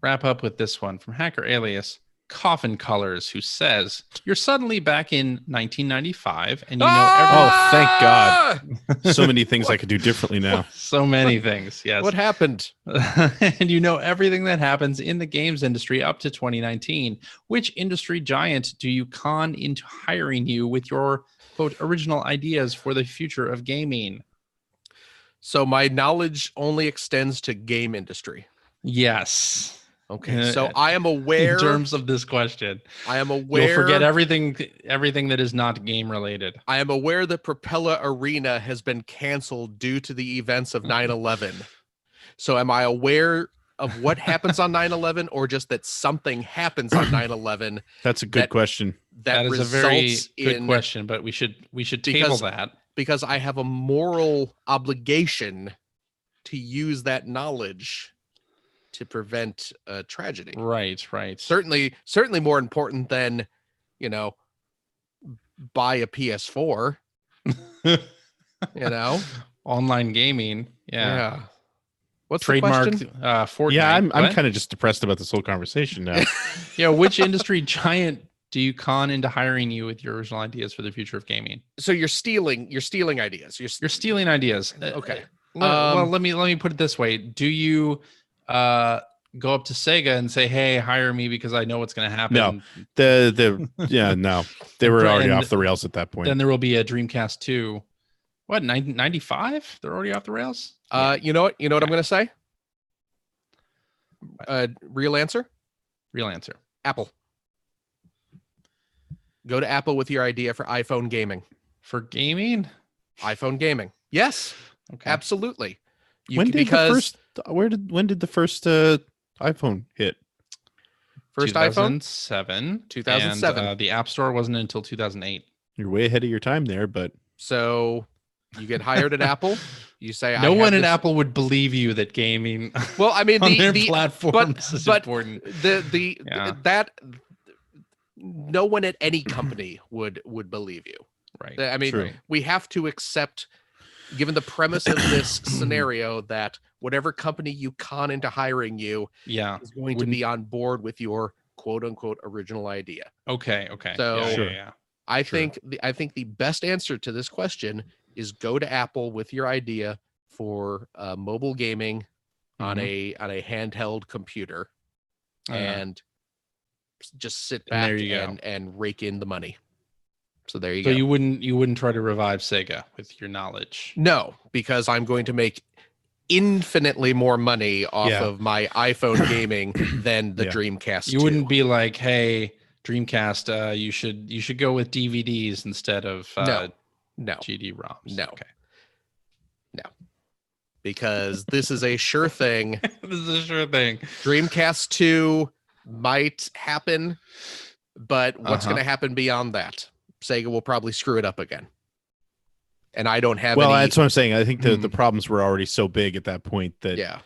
wrap up with this one from Hacker Alias Coffin Colors, who says, "You're suddenly back in 1995 and you know Oh, thank God. So many things I could do differently now. so many things." Yes. What happened? And you know everything that happens in the games industry up to 2019. Which industry giant do you con into hiring you with your quote original ideas for the future of gaming? So my knowledge only extends to game industry. Yes. Okay. So I am aware in terms of this question. I am aware. You'll forget everything that is not game related. I am aware that Propeller Arena has been canceled due to the events of 9/11. So am I aware of what happens on 9/11, or just that something happens on 9/11? That's a good question. That is a very good question, but we should table that. Because I have a moral obligation to use that knowledge to prevent a tragedy. Right. Certainly more important than, buy a PS4. Online gaming. Yeah. What's trademark the question? Fortnite. Yeah, I'm kind of just depressed about this whole conversation now. Yeah, which industry giant do you con into hiring you with your original ideas for the future of gaming? So you're stealing ideas. You're stealing ideas. Okay. Well, let me put it this way. Do you go up to Sega and say, "Hey, hire me because I know what's going to happen"? No. No. They were already off the rails at that point. Then there will be a Dreamcast 2. What, 95? They're already off the rails? You know what I'm going to say? Real answer? Real answer. Apple. Go to Apple with your idea for iPhone gaming. For gaming? iPhone gaming. Yes. Okay. Absolutely. When did the first iPhone hit? First iPhone? 2007. And the App Store wasn't until 2008. You're way ahead of your time there, but so you get hired at Apple. You say no one at Apple would believe you that gaming. Well, I mean, on their platforms is important. That no one at any company would believe you. Right. I mean, we have to accept, given the premise of this scenario, that whatever company you con into hiring you is going to be on board with your quote unquote original idea. Okay. So I think the best answer to this question is go to Apple with your idea for mobile gaming on a handheld computer, and just sit back and rake in the money. So there you go. So you wouldn't try to revive Sega with your knowledge? No, because I'm going to make infinitely more money off of my iPhone gaming than the Dreamcast. You wouldn't be like, hey, Dreamcast, you should go with DVDs instead of no GD-ROMs. No. Okay. No. Because this is a sure thing. This is a sure thing. Dreamcast 2 might happen, but what's going to happen beyond that? Sega will probably screw it up again. And I don't have that's what I'm saying. I think the problems were already so big at that point that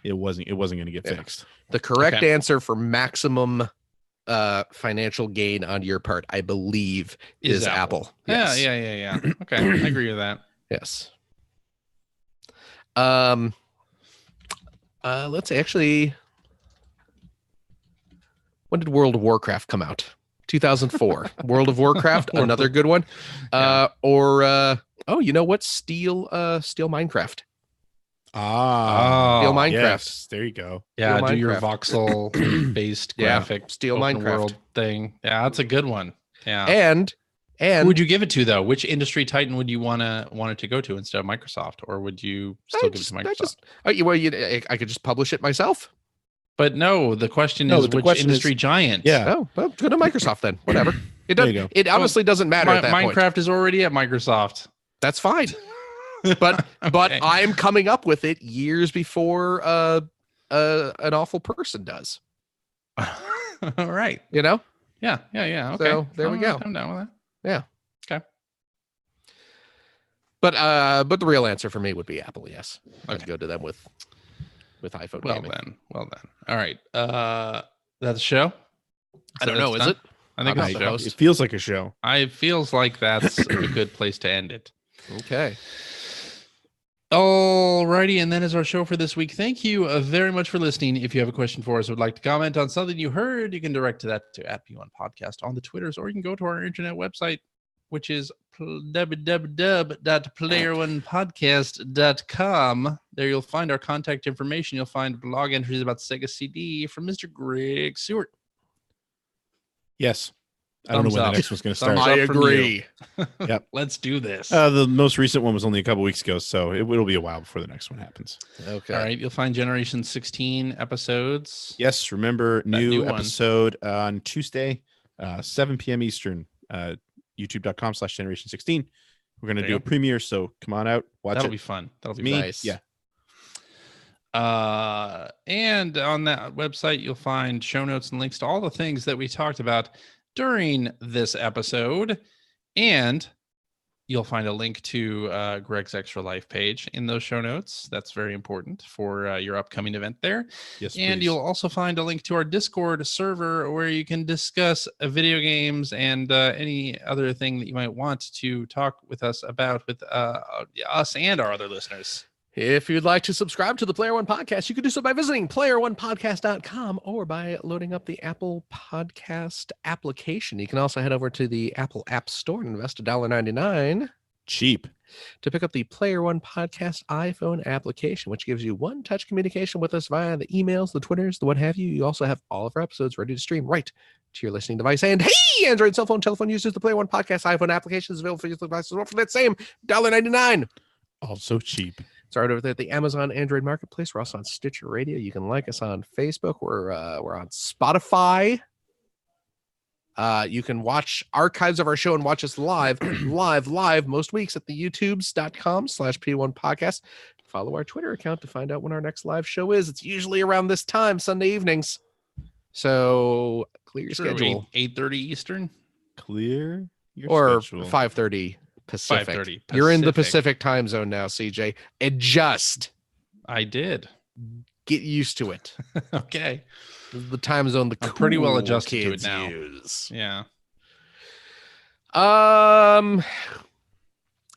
it wasn't going to get fixed. The correct answer for maximum financial gain on your part, I believe, is Apple. Yes. Yeah. Okay, I agree with that. Yes. Let's actually. When did World of Warcraft come out? 2004. World of Warcraft, another good one. You know what? Steal Minecraft. Steal Minecraft. Yes, there you go. Yeah, Steal do your Minecraft. voxel based graphic Steal open Minecraft world thing. Yeah, that's a good one. Yeah. And who would you give it to though? Which industry titan would you want it to go to instead of Microsoft, or would you still give it to Microsoft? I could just publish it myself. But no, the question is which industry giant? Yeah. Oh, well, go to Microsoft then. Whatever. It doesn't. It honestly doesn't matter at that Minecraft point. is already at Microsoft. That's fine. But I'm coming up with it years before an awful person does. All right. Yeah. Okay. So there we go. I'm down with that. Yeah. Okay. But the real answer for me would be Apple. Yes. I'd go to them with iPhone gaming. Well then. All right. That's a show. I don't know. Is it? I think it's a show. It feels like a show. It feels like that's a good place to end it. Okay. Alrighty, and that is our show for this week. Thank you very much for listening. If you have a question for us or would like to comment on something you heard, you can direct that to @P1Podcast on the Twitters, or you can go to our internet website, which is www.playeronepodcast.com. There you'll find our contact information. You'll find blog entries about Sega CD from Mr. Greg Seward. Yes. I don't know Thumbs when up. the next one's going to start. Thumbs I up from you. agree. Yep. Let's do this. The most recent one was only a couple weeks ago, so it'll be a while before the next one happens. Okay. All right. You'll find Generation 16 episodes. Yes, remember, new new one. episode on Tuesday, 7 p.m. Eastern, youtube.com/generation16. We're going to There do you a go. premiere, so come on out, watch That'll it. be fun. That'll be Me, fun. Nice. yeah. And on that website, you'll find show notes and links to all the things that we talked about during this episode. And you'll find a link to Greg's Extra Life page in those show notes. That's very important for your upcoming event there. Yes, And please. you'll also find a link to our Discord server where you can discuss video games and any other thing that you might want to talk with us about with us and our other listeners. If you'd like to subscribe to the Player One Podcast, you can do so by visiting playeronepodcast.com or by loading up the Apple Podcast application. You can also head over to the Apple App Store and invest $1.99 Cheap. to pick up the Player One Podcast iPhone application, which gives you one-touch communication with us via the emails, the Twitters, the what have you. You also have all of our episodes ready to stream right to your listening device. And hey, Android cell phone, telephone users, the Player One Podcast iPhone application is available for your devices for that same $1.99. Also cheap. It's right over there at the Amazon Android Marketplace. We're also on Stitcher Radio. You can like us on Facebook. We're on Spotify. You can watch archives of our show and watch us live most weeks at the youtubes.com/P1 podcast. Follow our Twitter account to find out when our next live show is. It's usually around this time, Sunday evenings. So clear your schedule. 8:30 Eastern. Clear your Or schedule. 5:30 Pacific. 5:30 You're in the Pacific. Pacific time zone now, CJ. Adjust. I did. Get used to it. Okay. This is the time zone the I'm pretty well cool adjusted to it kids now. use. Yeah.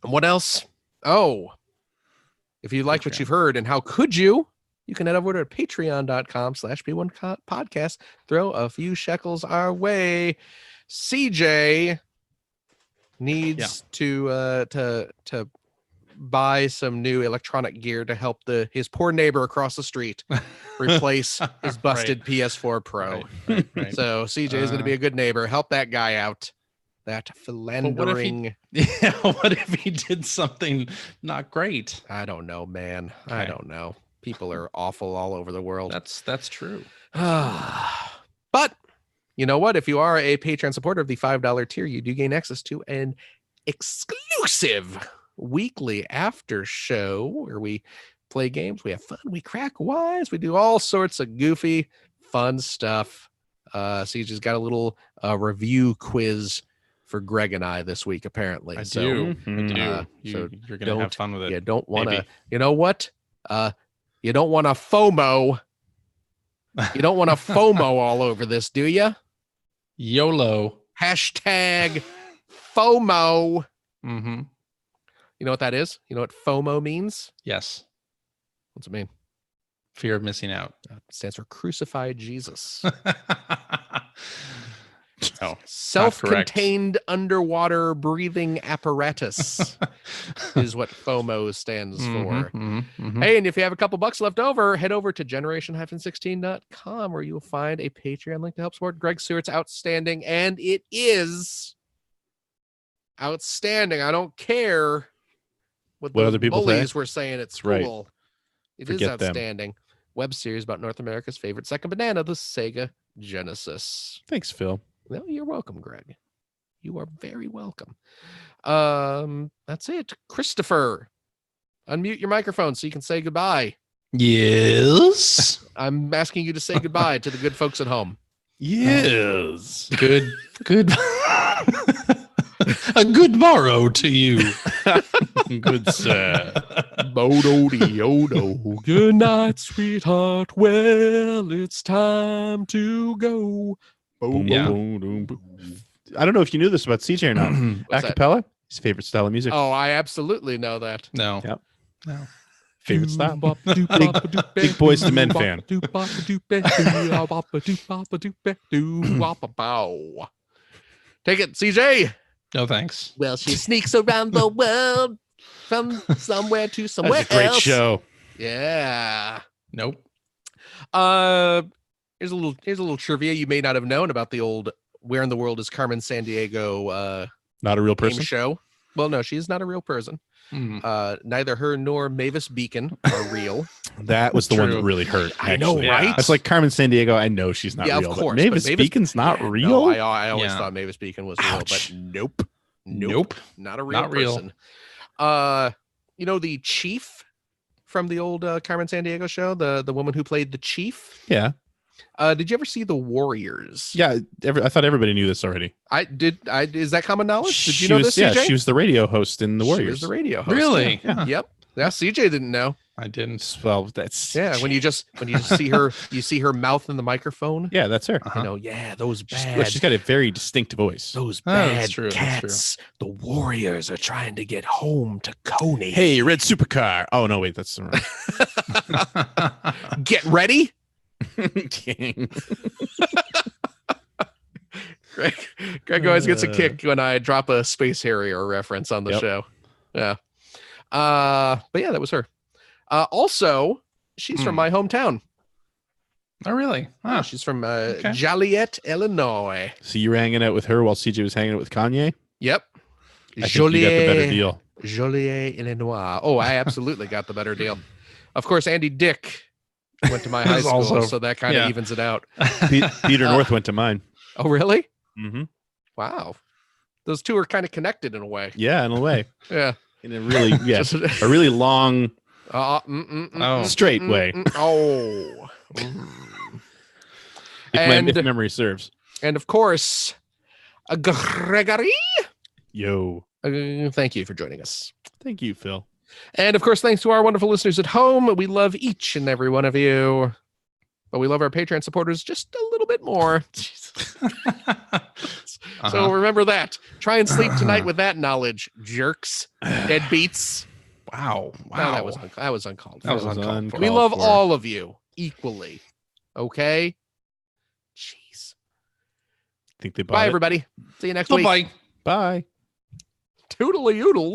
What else? Oh, if you like what Patreon. you've heard, and how could you? You can head over to patreon.com/P1 podcast. Throw a few shekels our way. CJ needs to buy some new electronic gear to help his poor neighbor across the street replace his busted PS4 Pro. Right. So CJ is going to be a good neighbor. Help that guy out. That philandering. Yeah, what if he did something not great? I don't know, man. Okay. I don't know. People are awful all over the world. That's true. But you know what? If you are a Patreon supporter of the $5 tier, you do gain access to an exclusive weekly after show where we play games, we have fun, we crack wise, we do all sorts of goofy, fun stuff. CJ's got a little review quiz for Greg and I this week, apparently. I So, do. mhm. so You're gonna have don't- fun with it. You don't want to, maybe. you know what? You don't want to FOMO. You don't want to FOMO all over this, do you? YOLO. Hashtag FOMO. Mm-hmm. You know what that is? You know what FOMO means? Yes. What's it mean? Fear of missing out. It stands for Crucified Jesus. No. Self-contained underwater breathing apparatus is what FOMO stands for. Hey, and if you have a couple bucks left over, head over to generation-16.com where you'll find a Patreon link to help support Greg Stewart's outstanding, and it is outstanding. I don't care what What the other people bullies say. were saying at Right. school. It is Forget them. outstanding. Web series about North America's favorite second banana, the Sega Genesis. Thanks, Phil. No, you're welcome, Greg. You are very welcome. That's it. Christopher, unmute your microphone so you can say goodbye. Yes. I'm asking you to say goodbye to the good folks at home. Yes. Good. A good morrow to you. Good sir. Bodo-de-odo. Good night, sweetheart. Well, it's time to go. Boom, Yeah. Boom, boom, boom. I don't know if you knew this about CJ or not. What's that? Acapella, his favorite style of music. Oh, I absolutely know that. No. Yep. No. Favorite style. Big Boys to Men fan. Take it, CJ. No thanks. Well, she sneaks around the world from somewhere to somewhere That's a great else. show. Nope. Here's a little trivia you may not have known about the old Where in the World is Carmen Sandiego Not a real game person. show. Well, no, she's not a real person. Neither her nor Mavis Beacon are real. That was the one that True. really hurt. I know, actually. right? That's like Carmen Sandiego. I know she's not Yeah, real. of course. But Mavis Beacon's not yeah, real. No, I always Yeah. thought Mavis Beacon was real, Ouch. but nope. Not a real Not real. person. You know the chief from the old Carmen Sandiego show, the woman who played the chief. Yeah. Did you ever see The Warriors? Yeah. I thought everybody knew this already. I did. Is that common knowledge? Did you She know was, this, yeah, CJ? she was the radio host in The She Warriors. was the radio host. Really? Yeah. Huh. Yep. Yeah, CJ didn't know. I didn't. Well, that's Yeah, when you just see her, you see her mouth in the microphone. yeah, that's her. Uh-huh. You know, yeah, those bad. Well, she's got a very distinct voice. Those Oh, that's bad true, that's true. cats. The Warriors are trying to get home to Coney. Hey, red supercar. Oh no, wait, that's the wrong. Get ready. King. Greg always gets a kick when I drop a Space Harrier reference on the Yep. show. Yeah. But yeah, that was her. Also, she's from my hometown. Oh, really? Yeah, Huh. she's from Joliet, Illinois. So you were hanging out with her while CJ was hanging out with Kanye? Yep. I think you got the better deal. Joliet, Illinois. Oh, I absolutely got the better deal. Of course, Andy Dick went to my high Is school, also- so that kind of yeah. evens it out. Peter North went to mine. Oh, really? Mm-hmm. Wow. Those two are kind of connected in a way. Yeah, in a way. Yeah. In a really, yeah, Just- a really long, Oh. straight way. Oh. If memory serves. And of course, Gregory. Yo. Thank you for joining us. Thank you, Phil. And of course, thanks to our wonderful listeners at home. We love each and every one of you. But we love our Patreon supporters just a little bit more. So remember that. Try and sleep tonight with that knowledge, jerks, deadbeats. Wow. No, that was uncalled for. That was uncalled for. We love all of you equally. Okay? Jeez. Think they bought Bye, it? everybody. See you next week. Bye. Bye. Toodly oodles.